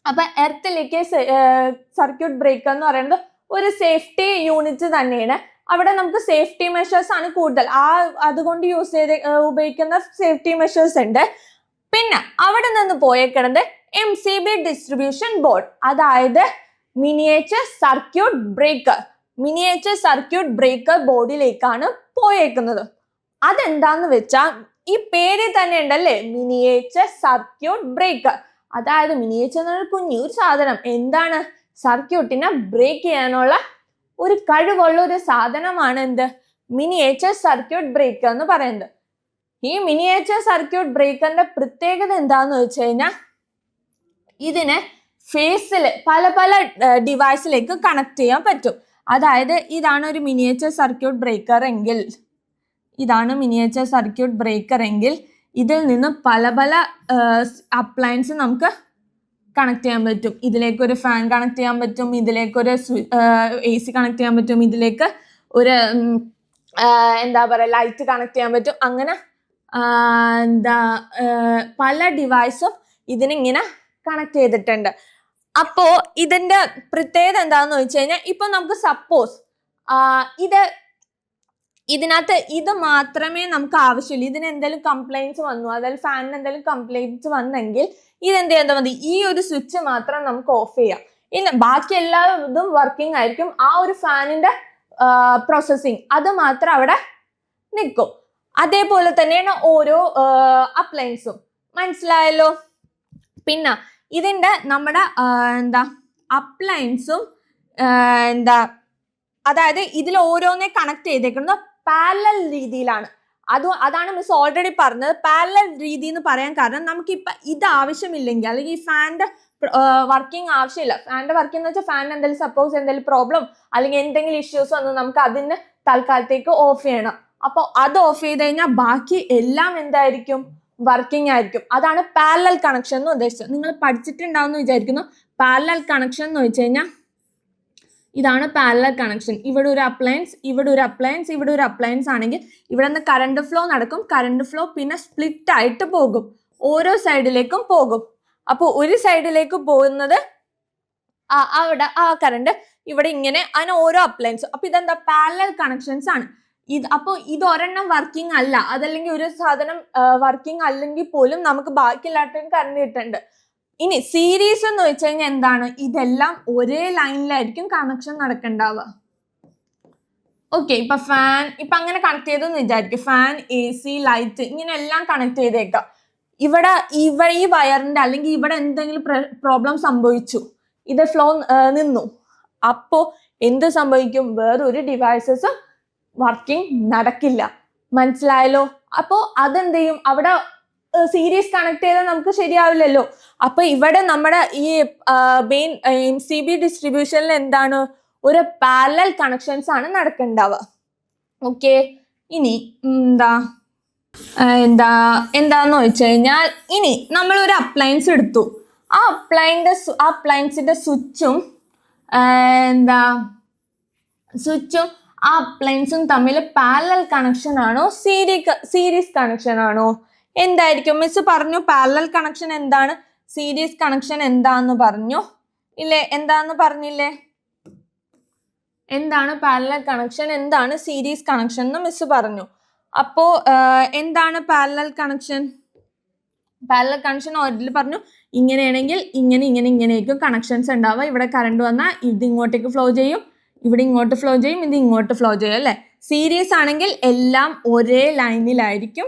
അപ്പൊ എർത്ത് ലീക്കേജ് സർക്യൂട്ട് ബ്രേക്കർ എന്ന് പറയുന്നത് ഒരു സേഫ്റ്റി യൂണിറ്റ് തന്നെയാണ്. അവിടെ നമുക്ക് സേഫ്റ്റി മെഷേഴ്സ് ആണ് കൂടുതൽ. അതുകൊണ്ട് ഉപയോഗിക്കുന്ന സേഫ്റ്റി മെഷേഴ്സ് ഉണ്ട്. പിന്നെ അവിടെ നിന്ന് പോയേക്കണത് MCB ഡിസ്ട്രിബ്യൂഷൻ ബോർഡ്, അതായത് മിനിയേച്ചർ സർക്യൂട്ട് ബ്രേക്കർ ബോർഡിലേക്കാണ് പോയേക്കുന്നത്. അതെന്താന്ന് വെച്ചാൽ ഈ പേര് തന്നെ ഉണ്ടല്ലേ, മിനിയേച്ചർ സർക്യൂട്ട് ബ്രേക്കർ. അതായത് മിനിയേച്ചർ എന്ന് പറഞ്ഞ കുഞ്ഞൊരു സാധനം, എന്താണ്, സർക്യൂട്ടിനെ ബ്രേക്ക് ചെയ്യാനുള്ള ഒരു കഴിവുള്ള ഒരു സാധനമാണ് എന്ത്, മിനിയേച്ചർ സർക്യൂട്ട് ബ്രേക്കർ എന്ന് പറയുന്നത്. ഈ മിനിയേച്ചർ സർക്യൂട്ട് ബ്രേക്കറിന്റെ പ്രത്യേകത എന്താന്ന് വെച്ച് കഴിഞ്ഞാൽ ഇതിനെ ഫേസിൽ പല പല ഡിവൈസിലേക്ക് കണക്ട് ചെയ്യാൻ പറ്റും. അതായത് ഇതാണ് ഒരു മിനിയേച്ചർ സർക്യൂട്ട് ബ്രേക്കർ എങ്കിൽ, ഇതിൽ നിന്ന് പല പല അപ്ലയൻസ് നമുക്ക് കണക്ട് ചെയ്യാൻ പറ്റും. ഇതിലേക്ക് ഒരു ഫാൻ കണക്ട് ചെയ്യാൻ പറ്റും, ഇതിലേക്ക് ഒരു AC കണക്ട് ചെയ്യാൻ പറ്റും, ഇതിലേക്ക് ഒരു എന്താ പറയുക ലൈറ്റ് കണക്ട് ചെയ്യാൻ പറ്റും. അങ്ങനെ പല ഡിവൈസും ഇതിനിങ്ങനെ കണക്ട് ചെയ്തിട്ടുണ്ട്. അപ്പോ ഇതിന്റെ പ്രത്യേകത എന്താന്ന് വെച്ച് കഴിഞ്ഞാൽ, ഇപ്പൊ നമുക്ക് സപ്പോസ് ഇതിനകത്ത് ഇത് മാത്രമേ നമുക്ക് ആവശ്യമുള്ളൂ. ഇതിന് എന്തെങ്കിലും കംപ്ലൈൻറ്റ്സ് വന്നു, അതായത് ഫാനിന് എന്തെങ്കിലും കംപ്ലൈൻറ്റ്സ് വന്നെങ്കിൽ ഇതെന്ത് ചെയ്താൽ മതി, ഈ ഒരു സ്വിച്ച് മാത്രം നമുക്ക് ഓഫ് ചെയ്യാം. ഇല്ല, ബാക്കി എല്ലാ ഇതും വർക്കിംഗ് ആയിരിക്കും. ആ ഒരു ഫാനിന്റെ പ്രോസസ്സിങ് അത് മാത്രം അവിടെ നിൽക്കും. അതേപോലെ തന്നെയാണ് ഓരോ അപ്ലയൻസും. മനസ്സിലായല്ലോ? പിന്നെ ഇതിന്റെ നമ്മുടെ അപ്ലയൻസും അതായത് ഇതിൽ ഓരോന്നെ കണക്ട് ചെയ്തേക്കുന്നത് പാരലൽ രീതിയിലാണ്. അതാണ് മിസ് ഓൾറെഡി പറഞ്ഞത്. പാരലൽ രീതി എന്ന് പറയാൻ കാരണം നമുക്കിപ്പോൾ ഇത് ആവശ്യമില്ലെങ്കിൽ, അല്ലെങ്കിൽ ഈ ഫാനിന്റെ വർക്കിംഗ് ആവശ്യമില്ല. ഫാനിന്റെ വർക്കിംഗ് എന്ന് വെച്ചാൽ ഫാനിന് എന്തെങ്കിലും സപ്പോസ് എന്തെങ്കിലും പ്രോബ്ലം അല്ലെങ്കിൽ എന്തെങ്കിലും ഇഷ്യൂസ് വന്നു നമുക്ക് അതിന് തൽക്കാലത്തേക്ക് ഓഫ് ചെയ്യണം. അപ്പോൾ അത് ഓഫ് ചെയ്ത് കഴിഞ്ഞാൽ ബാക്കി എല്ലാം എന്തായിരിക്കും, വർക്കിംഗ് ആയിരിക്കും. അതാണ് പാരലൽ കണക്ഷൻ എന്ന് ഉദ്ദേശിച്ചത്. നിങ്ങൾ പഠിച്ചിട്ടുണ്ടാവും എന്ന് വിചാരിക്കുന്നു. പാരലൽ കണക്ഷൻ എന്ന് വെച്ച് കഴിഞ്ഞാൽ ഇതാണ് പാരലൽ കണക്ഷൻ. ഇവിടെ ഒരു അപ്ലയൻസ്, ഇവിടെ ഒരു അപ്ലയൻസ്, ഇവിടെ ഒരു അപ്ലയൻസ് ആണെങ്കിൽ ഇവിടെ നിന്ന് കറണ്ട് ഫ്ലോ നടക്കും. കറണ്ട് ഫ്ലോ പിന്നെ സ്പ്ലിറ്റ് ആയിട്ട് പോകും, ഓരോ സൈഡിലേക്കും പോകും. അപ്പോൾ ഒരു സൈഡിലേക്ക് പോകുന്നത് അവിടെ ആ കറണ്ട് ഇവിടെ ഇങ്ങനെ, അതിന് ഓരോ അപ്ലയൻസ്. അപ്പൊ ഇതെന്താ, പാരലൽ കണക്ഷൻസ് ആണ്. അപ്പോൾ ഇത് ഒരെണ്ണം വർക്കിംഗ് അല്ല, അതല്ലെങ്കിൽ ഒരു സാധനം വർക്കിംഗ് അല്ലെങ്കിൽ പോലും നമുക്ക് ബാക്കിയെല്ലാത്തിനും കറണ്ട് കിട്ടുന്നുണ്ട്. ഇനി സീരീസ് എന്ന് വെച്ച് കഴിഞ്ഞാൽ എന്താണ്, ഇതെല്ലാം ഒരേ ലൈനിലായിരിക്കും കണക്ഷൻ നടക്കണ്ടാവുക. ഓക്കെ, ഇപ്പൊ ഫാൻ ഇപ്പൊ അങ്ങനെ കണക്ട് ചെയ്തെന്ന് വിചാരിക്കും. ഫാൻ, AC, ലൈറ്റ് ഇങ്ങനെ എല്ലാം കണക്ട് ചെയ്തേക്കാം. ഇവിടെ ഈ വയറിന്റെ അല്ലെങ്കിൽ ഇവിടെ എന്തെങ്കിലും പ്രോബ്ലം സംഭവിച്ചു, ഇത് ഫ്ലോ നിന്നു, അപ്പോ എന്ത് സംഭവിക്കും, വേറൊരു ഡിവൈസസും വർക്കിംഗ് നടക്കില്ല. മനസ്സിലായല്ലോ? അപ്പോ അതെന്ത് ചെയ്യും, അവിടെ സീരീസ് കണക്ട് ചെയ്താൽ നമുക്ക് ശരിയാവില്ലല്ലോ. അപ്പൊ ഇവിടെ നമ്മുടെ ഈ മെയിൻ MCB ഡിസ്ട്രിബ്യൂഷനിൽ എന്താണ്, ഒരു പാരലൽ കണക്ഷൻസ് ആണ് നടക്കണ്ടാവുക. ഓക്കെ, ഇനി എന്താന്ന് വെച്ച് കഴിഞ്ഞാൽ, ഇനി നമ്മൾ ഒരു അപ്ലയൻസ് എടുത്തു. ആ അപ്ലയൻസിന്റെ സ്വിച്ചും ആ അപ്ലയൻസും തമ്മിൽ പാരലൽ കണക്ഷൻ ആണോ സീരീസ് കണക്ഷൻ ആണോ? എന്തായിരിക്കും? മിസ് പറഞ്ഞു പാരലൽ കണക്ഷൻ എന്താണ്, സീരീസ് കണക്ഷൻ എന്താന്ന് പറഞ്ഞു ഇല്ലേ? എന്താന്ന് പറഞ്ഞില്ലേ? എന്താണ് പാരലൽ കണക്ഷൻ, എന്താണ് സീരീസ് കണക്ഷൻ എന്ന് മിസ് പറഞ്ഞു. അപ്പോ എന്താണ് parallel connection? Parallel connection already പറഞ്ഞു, ഇങ്ങനെയാണെങ്കിൽ ഇങ്ങനെയൊക്കെ കണക്ഷൻസ് ഉണ്ടാവുക. ഇവിടെ കറണ്ട് വന്നാൽ ഇത് ഇങ്ങോട്ടേക്ക് ഫ്ലോ ചെയ്യും, ഇവിടെ ഇങ്ങോട്ട് ഫ്ലോ ചെയ്യും, ഇത് ഇങ്ങോട്ട് ഫ്ലോ ചെയ്യും അല്ലേ? സീരീസ് ആണെങ്കിൽ എല്ലാം ഒരേ ലൈനിലായിരിക്കും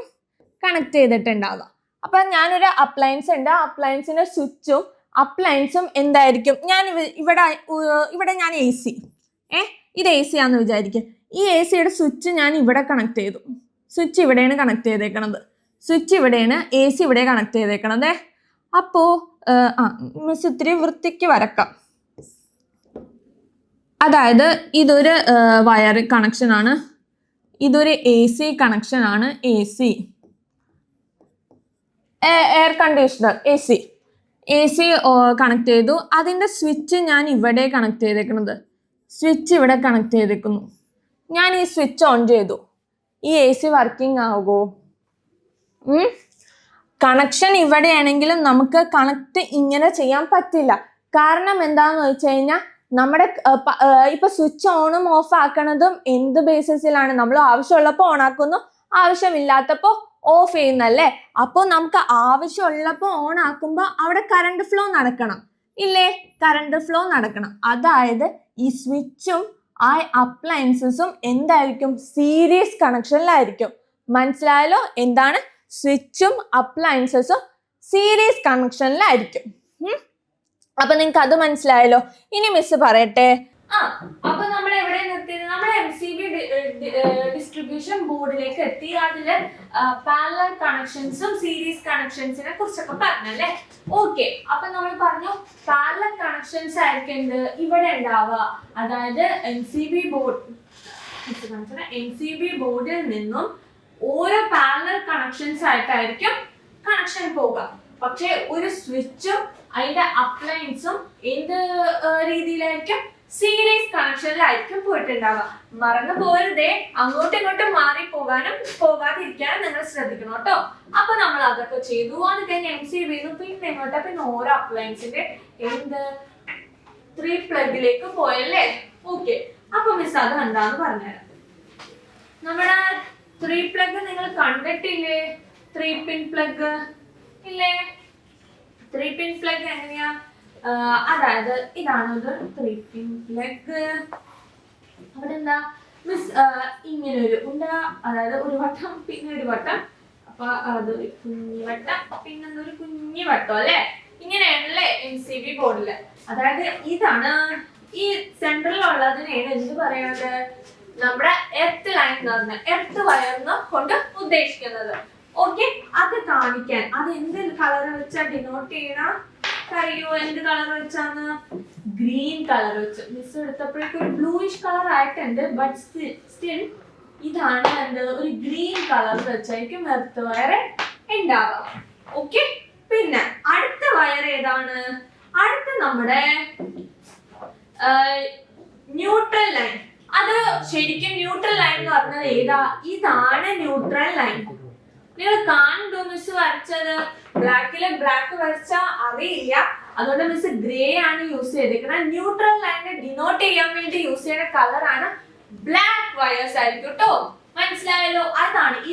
കണക്ട് ചെയ്തിട്ടുണ്ടാവുക. അപ്പൊ ഞാനൊരു അപ്ലയൻസ് ഉണ്ട്, ആ അപ്ലയൻസിന്റെ സ്വിച്ചും അപ്ലയൻസും എന്തായിരിക്കും, ഞാൻ ഇവിടെ ഞാൻ AC, ഇത് AC ആണെന്ന് വിചാരിക്കും. ഈ ACയുടെ സ്വിച്ച് ഞാൻ ഇവിടെ കണക്ട് ചെയ്തു. സ്വിച്ച് ഇവിടെയാണ് കണക്ട് ചെയ്തേക്കണത്, സ്വിച്ച് ഇവിടെയാണ്, AC ഇവിടെ കണക്ട് ചെയ്തേക്കണത്. അപ്പോ മിസ് ഇത്തിരി വൃത്തിക്ക് വരക്കാം. അതായത് ഇതൊരു വയർ കണക്ഷൻ ആണ്, ഇതൊരു AC കണക്ഷൻ ആണ്. AC air conditioner, AC connect ചെയ്തു. അതിന്റെ സ്വിച്ച് ഞാൻ ഇവിടെ കണക്ട് ചെയ്തേക്കുന്നത്, സ്വിച്ച് ഇവിടെ കണക്ട് ചെയ്തേക്കുന്നു. ഞാൻ ഈ സ്വിച്ച് ഓൺ ചെയ്തു, ഈ AC വർക്കിംഗ് ആകുമോ? കണക്ഷൻ ഇവിടെയാണെങ്കിലും നമുക്ക് കണക്ട് ഇങ്ങനെ ചെയ്യാൻ പറ്റില്ല. കാരണം എന്താന്ന് വെച്ച് കഴിഞ്ഞാൽ നമ്മുടെ ഇപ്പൊ സ്വിച്ച് ഓണും ഓഫ് ആക്കണതും എന്ത് ബേസിസിലാണ്? നമ്മൾ ആവശ്യമുള്ളപ്പോ ഓൺ ആക്കുന്നു, ആവശ്യമില്ലാത്തപ്പോ ഓഫ് ചെയ്യുന്നല്ലേ. അപ്പോൾ നമുക്ക് ആവശ്യമുള്ളപ്പോ ഓൺ ആക്കുമ്പോ അവിടെ കറണ്ട് ഫ്ലോ നടക്കണം ഇല്ലേ? കറണ്ട് ഫ്ലോ നടക്കണം. അതായത് ഈ സ്വിച്ചും ആ അപ്ലയൻസസും എന്തായിരിക്കും? സീരീസ് കണക്ഷനിലായിരിക്കും. മനസ്സിലായല്ലോ? എന്താണ്? സ്വിച്ചും അപ്ലയൻസസും സീരീസ് കണക്ഷനിലായിരിക്കും. അപ്പൊ നിങ്ങൾക്ക് അത് മനസ്സിലായല്ലോ. ഇനി മിസ് പറയട്ടെ. അപ്പൊ നമ്മൾ എവിടെ നിർത്തിയത്? നമ്മുടെ MCB ഡിസ്ട്രിബ്യൂഷൻ ബോർഡിലേക്ക് എത്തി. അതില് പാരലൽ കണക്ഷൻസും സീരീസ് കണക്ഷൻസിനെ കുറിച്ചൊക്കെ പറഞ്ഞല്ലേ. ഓക്കെ, അപ്പൊ നമ്മൾ പറഞ്ഞു പാരലൽ കണക്ഷൻസ് ആയിരിക്കും എന്ത് ഇവിടെ ഉണ്ടാവുക. അതായത് MCB ബോർഡിൽ നിന്നും ഓരോ പാരലൽ കണക്ഷൻസ് ആയിട്ടായിരിക്കും കണക്ഷൻ പോവുക. പക്ഷെ ഒരു സ്വിച്ചും അതിന്റെ അപ്ലയൻസും എന്ത് രീതിയിലായിരിക്കും? സീരീസ് കണക്ഷനിലായിരിക്കും പോയിട്ടുണ്ടാവുക. മറന്നു പോരുതേ, അങ്ങോട്ടും ഇങ്ങോട്ടും മാറി പോകാതിരിക്കാനും നിങ്ങൾ ശ്രദ്ധിക്കണം കേട്ടോ. അപ്പൊ നമ്മൾ അതൊക്കെ ചെയ്തു. അത് കഴിഞ്ഞ് MCB പിന്നെ എങ്ങോട്ടാ? പിന്നെ ഓരോ അപ്ലയൻസിന്റെ 3 പ്ലഗിലേക്ക് പോയല്ലേ. ഓക്കെ, അപ്പൊ മിസ് അത് എന്താന്ന് പറഞ്ഞുതരാം. നമ്മുടെ 3 പ്ലഗ് നിങ്ങൾ കണ്ടിട്ടില്ലേ? 3 പിൻ പ്ലഗ് ഇല്ലേ? 3 പിൻ പ്ലഗ് എങ്ങനെയാ? അതായത് ഇതാണ് ഒരു 3 പിൻ പ്ലഗ്. അവിടെ എന്താ മിസ്? ഇങ്ങനെ ഒരു ഉണ്ടാ, അതായത് ഒരു വട്ടം പിന്നെ ഒരു വട്ടം, അപ്പൊ അതൊരു കുഞ്ഞി വട്ടം പിന്നെന്തൊരു കുഞ്ഞി വട്ടം അല്ലെ. ഇങ്ങനെയാണല്ലേ MCB ബോർഡില്. അതായത് ഇതാണ് ഈ സെൻട്രലിലുള്ളതിനെയാണ് എന്ത് പറയുന്നത്? നമ്മുടെ എർത്ത് ലൈൻ എന്ന് പറഞ്ഞ എർത്ത് വയർന്ന് കൊണ്ട് ഉദ്ദേശിക്കുന്നത്. ഓക്കെ, അത് കാണിക്കാൻ അത് എന്ത് കളർ വെച്ചാ ഡിനോട്ട് ചെയ്യണ? അറിയോ എന്ത് കളർ വെച്ചാന്ന്? ഗ്രീൻ കളർ വെച്ച്. മിസ് എടുത്തപ്പോഴേക്കും ഒരു ബ്ലൂയിഷ് കളർ ആയിട്ടുണ്ട്. ബട്ട് സ്റ്റിൽ ഇതാണ് എന്ത്? ഒരു ഗ്രീൻ കളർ വെച്ചായിരിക്കും എർത്ത് വയർ ഉണ്ടാവുക. ഓക്കെ, പിന്നെ അടുത്ത വയർ ഏതാണ്? അടുത്ത നമ്മുടെ ന്യൂട്രൽ ലൈൻ. അത് ശരിക്കും ന്യൂട്രൽ ലൈൻ എന്ന് പറഞ്ഞത് ഏതാ? ഇതാണ് ന്യൂട്രൽ ലൈൻ. നിങ്ങൾ കാണുന്നു മിസ് വരച്ചത്? ബ്ലാക്കില് ബ്ലാക്ക് വരച്ച അറിയില്ല, അതുകൊണ്ട് മിസ് ഗ്രേ ആണ് യൂസ് ചെയ്തിരിക്കുന്നത്. ന്യൂട്രൽ ലൈനെ ഡിനോട്ട് ചെയ്യാൻ വേണ്ടി യൂസ് ചെയ്യുന്ന കളർ ആണ് ബ്ലാക്ക് വയേഴ്സ് ആയിരിക്കും കേട്ടോ. മനസ്സിലായല്ലോ?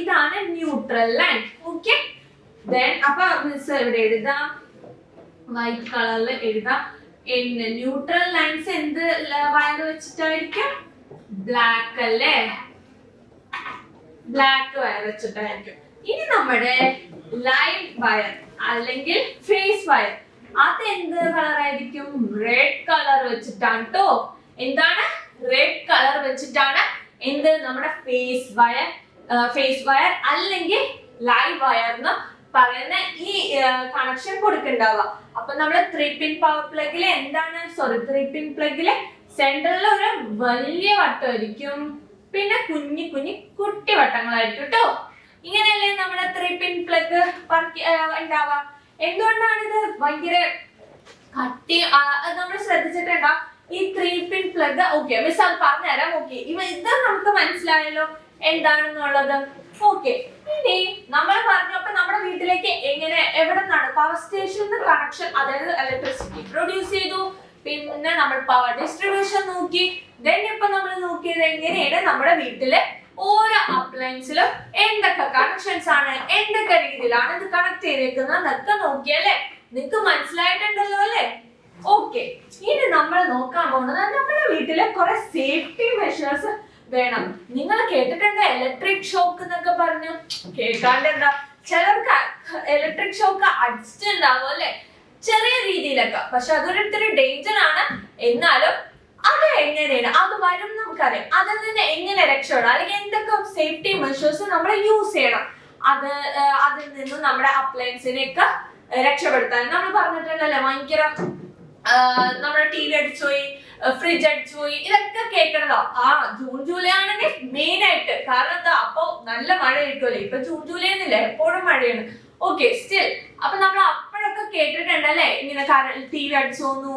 ഇതാണ് ന്യൂട്രൽ ലൈൻ. ഓക്കെ, അപ്പൊ മിസ് ഇവിടെ എഴുതാം, വൈറ്റ് കളറിൽ എഴുതാം. ന്യൂട്രൽ ലൈൻസ് എന്ത് വയർ വെച്ചിട്ടായിരിക്കും? ബ്ലാക്ക് അല്ലേ? ബ്ലാക്ക് വയർ വെച്ചിട്ടായിരിക്കും. ഇനി നമ്മുടെ ലൈൻ വയർ അല്ലെങ്കിൽ ഫേസ് വയർ, അത് എന്ത് കളർ ആയിരിക്കും? റെഡ് കളർ വെച്ചിട്ടാണ് കേട്ടോ. എന്താണ്? റെഡ് കളർ വെച്ചിട്ടാണ് എന്ത് നമ്മുടെ ഫേസ് വയർ അല്ലെങ്കിൽ ലൈവ് വയർ എന്ന് പറയുന്ന ഈ കണക്ഷൻ കൊടുക്കണ്ടാവുക. അപ്പൊ നമ്മള് 3 പിൻ പവർ പ്ലഗില് 3 പിൻ പ്ലഗില് സെന്ററിൽ ഒരു വലിയ വട്ടമായിരിക്കും, പിന്നെ കുട്ടി വട്ടങ്ങളായിരിക്കും കേട്ടോ. ഇങ്ങനെയല്ലേ നമ്മുടെ 3 പിൻ പ്ലഗ് ഉണ്ടാവുക. എന്തുകൊണ്ടാണ് ഇത് ഭയങ്കര കട്ടി? നമ്മൾ ശ്രദ്ധിച്ചിട്ടുണ്ടോ ഈ 3 പിൻ പ്ലഗ്? ഓക്കെ മിസ് അത് പറഞ്ഞുതരാം. ഓക്കെ, ഇത് നമുക്ക് മനസ്സിലായല്ലോ എന്താണെന്നുള്ളത്. ഓക്കെ, ഇനി നമ്മൾ പറഞ്ഞപ്പോ നമ്മുടെ വീട്ടിലേക്ക് എവിടെ നിന്നാണ്? പവർ സ്റ്റേഷനിൽ കണക്ഷൻ, അതായത് ഇലക്ട്രിസിറ്റി പ്രൊഡ്യൂസ് ചെയ്തു. പിന്നെ നമ്മൾ പവർ ഡിസ്ട്രിബ്യൂഷൻ നോക്കി. ഇപ്പൊ നമ്മൾ നോക്കിയത് എങ്ങനെയാണ് നമ്മുടെ വീട്ടില് ഓരോ അപ്ലയൻസിലും എന്തൊക്കെ കണക്ഷൻസ് ആണ്, എന്തൊക്കെ രീതിയിലാണ് ഇത് കണക്ട് ചെയ്തേക്കുന്നത് എന്നൊക്കെ നോക്കിയല്ലേ. നിങ്ങൾക്ക് മനസ്സിലായിട്ടുണ്ടല്ലോ അല്ലേ? ഓക്കെ, ഇനി നമ്മൾ നോക്കാൻ പോകുന്നത് നമ്മുടെ വീട്ടിലെ കുറെ സേഫ്റ്റി മെഷേഴ്സ് വേണം. നിങ്ങൾ കേട്ടിട്ടുണ്ട് ഇലക്ട്രിക് ഷോക്ക് എന്നൊക്കെ പറഞ്ഞു? കേൾക്കാണ്ട് എന്താ? ചിലർക്ക് ഇലക്ട്രിക് ഷോക്ക് അടിച്ചിട്ടുണ്ടാവും അല്ലെ, ചെറിയ രീതിയിലൊക്കെ. പക്ഷെ അതൊരിത്തിരി ഡേഞ്ചർ ആണ്. എന്നാലും അത് എങ്ങനെയാണ്? അത് വരും നമുക്കറിയാം. അതിൽ നിന്ന് എങ്ങനെ രക്ഷപ്പെടാം, അല്ലെങ്കിൽ എന്തൊക്കെ സേഫ്റ്റി മെഷേഴ്സ് നമ്മൾ യൂസ് ചെയ്യണം, അതിൽ നിന്ന് നമ്മുടെ അപ്ലയൻസിനെയൊക്കെ രക്ഷപ്പെടുത്താൻ നമ്മൾ പറഞ്ഞിട്ടുണ്ടല്ലേ. ഭയങ്കര നമ്മുടെ TV അടിച്ചുപോയി, ഫ്രിഡ്ജ് അടിച്ചുപോയി, ഇതൊക്കെ കേൾക്കണതോ. ജൂൺ ജൂലൈ ആണെങ്കിൽ മെയിൻ ആയിട്ട്. കാരണം എന്താ? അപ്പൊ നല്ല മഴ ആയിരിക്കുമല്ലേ. ഇപ്പൊ ജൂൺ ജൂലൈ എന്നില്ല, എപ്പോഴും മഴയാണ്. ഓക്കെ, സ്റ്റിൽ അപ്പൊ നമ്മൾ അപ്പോഴൊക്കെ കേട്ടിട്ടുണ്ടല്ലേ, ഇങ്ങനെ TV അടിച്ചു പോന്നു,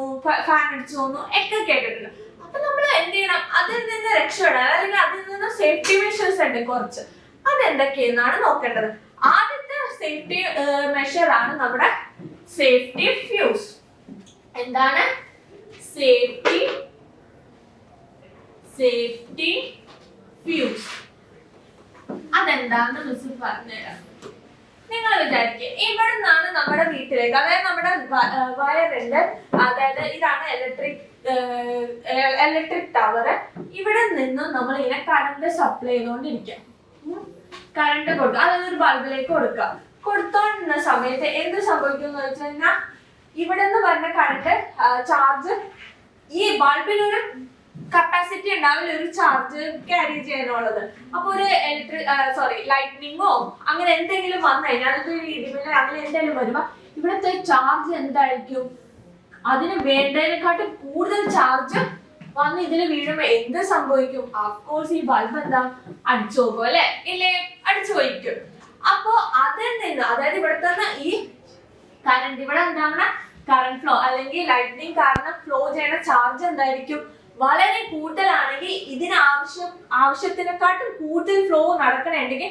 ഫാൻ അടിച്ചു പോന്നു ഒക്കെ കേട്ടിട്ടുണ്ട്. അപ്പൊ നമ്മൾ എന്ത് ചെയ്യണം? അതിൽ നിന്ന് രക്ഷപ്പെടാൻ, അല്ലെങ്കിൽ അതിൽ നിന്ന് സേഫ്റ്റി മെഷേഴ്സ് ഉണ്ട് കുറച്ച്. അതെന്തൊക്കെയെന്നാണ് നോക്കേണ്ടത്. ആദ്യത്തെ സേഫ്റ്റി മെഷർ ആണ് നമ്മുടെ സേഫ്റ്റി ഫ്യൂസ്. എന്താണ്? Safety safety fuse. അതെന്താന്ന് മിസ് പറഞ്ഞുതരാം. നിങ്ങൾ വിചാരിക്കുക, ഇവിടെ നിന്നാണ് നമ്മുടെ വീട്ടിലേക്ക്, അതായത് നമ്മുടെ വയറുണ്ട്, അതായത് ഇതാണ് ഇലക്ട്രിക് ടവർ. ഇവിടെ നിന്നും നമ്മൾ ഇതിനെ കറണ്ട് സപ്ലൈ ചെയ്തുകൊണ്ടിരിക്കുക, കറണ്ട് കൊടുക്കുക, അതായത് ഒരു ബൾബിലേക്ക് കൊടുക്കുക. കൊടുത്തോണ്ടിരുന്ന സമയത്ത് എന്ത് സംഭവിക്കും എന്ന് വെച്ച് കഴിഞ്ഞാൽ, ഇവിടെ നിന്ന് വരുന്ന കറണ്ട് ചാർജ് ഈ ബൾബിനൊരു കപ്പാസിറ്റി ഉണ്ടാവില്ല ഒരു ചാർജ് ക്യാരി ചെയ്യാനുള്ളത്. അപ്പൊ ഒരു ലൈറ്റ്നിങ്ങോ അങ്ങനെ എന്തെങ്കിലും വന്നു കഴിഞ്ഞാൽ, അതൊരു ഇടിമിന്നൽ അങ്ങനെ എന്തെങ്കിലും വരുമ്പോ ഇവിടുത്തെ ചാർജ് എന്തായിരിക്കും, അതിന് വേണ്ടതിനെക്കാട്ടും കൂടുതൽ ചാർജ് വന്ന് ഇതിൽ വീഴുമ്പോ എന്ത് സംഭവിക്കും? അഫ്കോഴ്സ് ഈ ബൾബ് എന്താ അടിച്ചു പോകും അല്ലെ, ഇല്ലേ? അടിച്ചു പോയിക്കും. അപ്പോ അതിൽ നിന്ന്, അതായത് ഇവിടുത്തെ ഈ കറണ്ട്, ഇവിടെ എന്താണ് കറണ്ട് ഫ്ലോ അല്ലെങ്കിൽ ലൈറ്റ്നിങ് കാരണം ഫ്ലോ ചെയ്യുന്ന ചാർജ് എന്തായിരിക്കും? വളരെ കൂടുതലാണെങ്കിൽ ആവശ്യത്തിനെക്കാട്ടും കൂടുതൽ ഫ്ലോ നടക്കണമെങ്കിൽ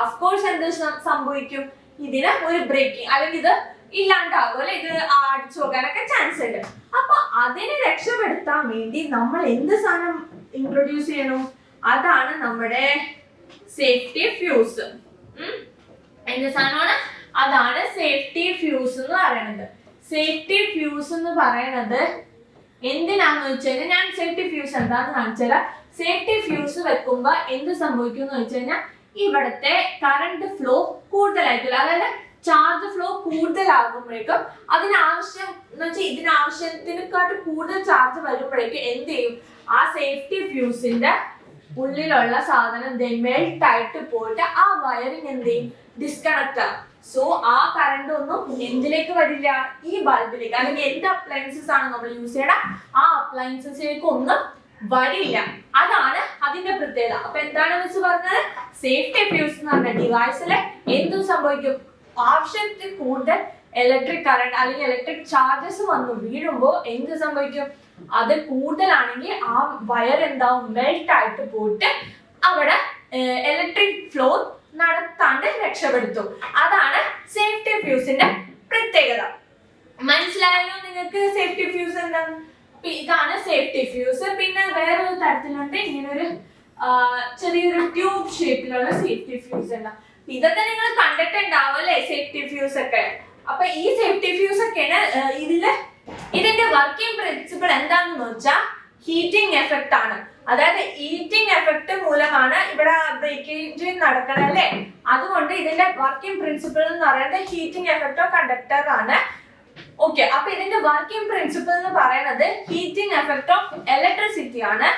അഫ്കോഴ്സ് എന്ത് സംഭവിക്കും? ഇതിന് ഒരു ബ്രേക്കിംഗ് അല്ലെങ്കിൽ ഇത് ഇല്ലാണ്ടാകും അല്ലെ, ഇത് അടിച്ചു പോകാനൊക്കെ ചാൻസ് ഉണ്ട്. അപ്പൊ അതിനെ രക്ഷപ്പെടുത്താൻ വേണ്ടി നമ്മൾ എന്ത് സാധനം ഇൻട്രൊഡ്യൂസ് ചെയ്യണം? അതാണ് നമ്മുടെ സേഫ്റ്റി ഫ്യൂസ്. എന്ത് സാധനമാണ്? അതാണ് സേഫ്റ്റി ഫ്യൂസ് എന്ന് പറയുന്നത്. സേഫ്റ്റി ഫ്യൂസ് എന്ന് പറയുന്നത് എന്തിനാന്ന് വെച്ച് കഴിഞ്ഞാൽ, ഞാൻ സേഫ്റ്റി ഫ്യൂസ് എന്താന്ന് കാണിച്ചുതരാം. സേഫ്റ്റി ഫ്യൂസ് വെക്കുമ്പോ എന്ത് സംഭവിക്കും എന്ന് വെച്ച് കഴിഞ്ഞാൽ, ഇവിടുത്തെ കറണ്ട് ഫ്ലോ കൂടുതലായിട്ടില്ല, അതായത് ചാർജ് ഫ്ലോ കൂടുതലാകുമ്പോഴേക്കും അതിനാവശ്യം എന്ന് വെച്ചാൽ ഇതിനാവശ്യത്തിനെക്കാട്ടും കൂടുതൽ ചാർജ് വരുമ്പോഴേക്കും എന്ത് ചെയ്യും? ആ സേഫ്റ്റി ഫ്യൂസിന്റെ ഉള്ളിലുള്ള സാധനം മെൽറ്റ് ആയിട്ട് പോയിട്ട് ആ വയറിങ് എന്ത് ചെയ്യും? ഡിസ്കണക്ട് ആവും. സോ ആ കറണ്ട് ഒന്നും എന്തിലേക്ക് വരില്ല? ഈ ബൾബിലേക്ക്, അല്ലെങ്കിൽ എന്ത് അപ്ലയൻസസ് ആണ് നമ്മൾ യൂസ് ചെയ്യണം, ആ അപ്ലയൻസസിലേക്ക് ഒന്നും വരില്ല. അതാണ് അതിന്റെ പ്രത്യേകത. അപ്പൊ എന്താണ് മിസ് പറഞ്ഞത്? സേഫ്റ്റി ഫ്യൂസ് എന്ന് പറഞ്ഞ ഡിവൈസിൽ എന്തും സംഭവിക്കും? ആവശ്യത്തിൽ കൂടുതൽ ഇലക്ട്രിക് കറണ്ട് അല്ലെങ്കിൽ ഇലക്ട്രിക് ചാർജസ് വന്ന് വീഴുമ്പോൾ എന്ത് സംഭവിക്കും? അത് കൂടുതലാണെങ്കിൽ ആ വയർ എന്താവും? മെൽറ്റ് ആയിട്ട് പോയിട്ട് അവിടെ ഇലക്ട്രിക് ഫ്ലോ നടത്താണ്ട് രക്ഷപ്പെടുത്തും. അതാണ് സേഫ്റ്റി ഫ്യൂസിന്റെ പ്രത്യേകത. മനസ്സിലായല്ലോ നിങ്ങൾക്ക് സേഫ്റ്റി ഫ്യൂസ് എന്താണ്? ഇതാണ് സേഫ്റ്റി ഫ്യൂസ്. പിന്നെ വേറൊരു തരത്തിലുണ്ട്, ഇങ്ങനൊരു ചെറിയൊരു ട്യൂബ് ഷേപ്പിലുള്ള സേഫ്റ്റി ഫ്യൂസ് ഉണ്ട്. ഇതൊക്കെ നിങ്ങൾ കണ്ടിട്ടുണ്ടാവും അല്ലെ, സേഫ്റ്റി ഫ്യൂസ് ഒക്കെ. അപ്പൊ ഈ സേഫ്റ്റി ഫ്യൂസ് ഒക്കെയാണ് ഇതിന്റെ വർക്കിംഗ് പ്രിൻസിപ്പിൾ എന്താണെന്ന് വെച്ചാൽ ഹീറ്റിംഗ് എഫക്റ്റ് ആണ്. അതായത് ഹീറ്റിംഗ് എഫക്റ്റ് മൂലമാണ് ഇവിടെ ബ്രേക്കേജ് നടക്കണം അല്ലെ. അതുകൊണ്ട് ഇതിന്റെ വർക്കിംഗ് പ്രിൻസിപ്പിൾ എന്ന് പറയുന്നത് ഹീറ്റിംഗ് എഫക്റ്റ് ഓഫ് കണ്ടക്ടർ ആണ്. ഓക്കെ, അപ്പൊ ഇതിന്റെ വർക്കിംഗ് പ്രിൻസിപ്പിൾ എന്ന് പറയുന്നത് ഹീറ്റിംഗ് എഫക്റ്റ് ഓഫ് ഇലക്ട്രിസിറ്റി ആണ്.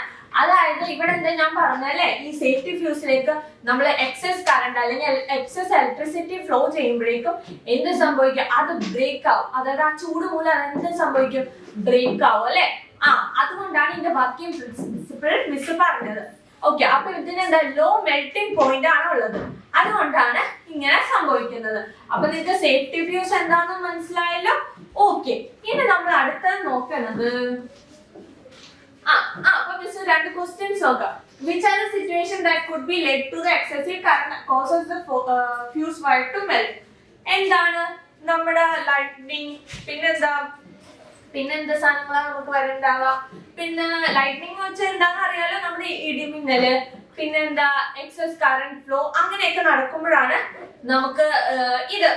അതായത് ഇവിടെ എന്താ ഞാൻ പറഞ്ഞല്ലേ, ഈ സേഫ്റ്റി ഫ്യൂസിലേക്ക് നമ്മൾ എക്സസ് കറണ്ട് അല്ലെങ്കിൽ എക്സസ് ഇലക്ട്രിസിറ്റി ഫ്ലോ ചെയ്യുമ്പോഴേക്കും എന്ത് സംഭവിക്കും? അത് ബ്രേക്ക് ആവും. അതായത് ആ ചൂട് മൂലം അതെന്ത് സംഭവിക്കും? ബ്രേക്ക് ആവും അല്ലെ. അതുകൊണ്ടാണ് ഇതിന്റെ വർക്കിംഗ് പ്രിൻസിപ്പിൾ മിസ് പറഞ്ഞത്. ഓക്കെ, അപ്പൊ ഇതിനെന്താ ലോ മെൽറ്റിംഗ് പോയിന്റ് ആണ് ഉള്ളത്. അതുകൊണ്ടാണ് ഇങ്ങനെ സംഭവിക്കുന്നത്. അപ്പൊ നിങ്ങൾക്ക് സേഫ്റ്റി ഫ്യൂസ് എന്താണെന്ന് മനസ്സിലായല്ലോ. ഓക്കെ, ഇനി നമ്മൾ അടുത്തത് നോക്കുന്നത് അപ്പൊ മിസ് രണ്ട് ക്വസ്റ്റ്യൻസ് നോക്കാം. Which are the situation that could be led to the excessive current causes the fuse wire to melt? എന്താണ് നമ്മുടെ ലൈറ്റ്നിങ്, പിന്നെന്താ സാധനങ്ങളാണ് നമുക്ക് വരണ്ടാവുക? പിന്നെ ലൈറ്റ്നിങ് വെച്ചാൽ എന്താന്ന് അറിയാലോ, നമ്മുടെ ഇടിമിന്നല്, പിന്നെന്താ എക്സസ് കറണ്ട് ഫ്ലോ, അങ്ങനെയൊക്കെ നടക്കുമ്പോഴാണ് നമുക്ക് ഇത്.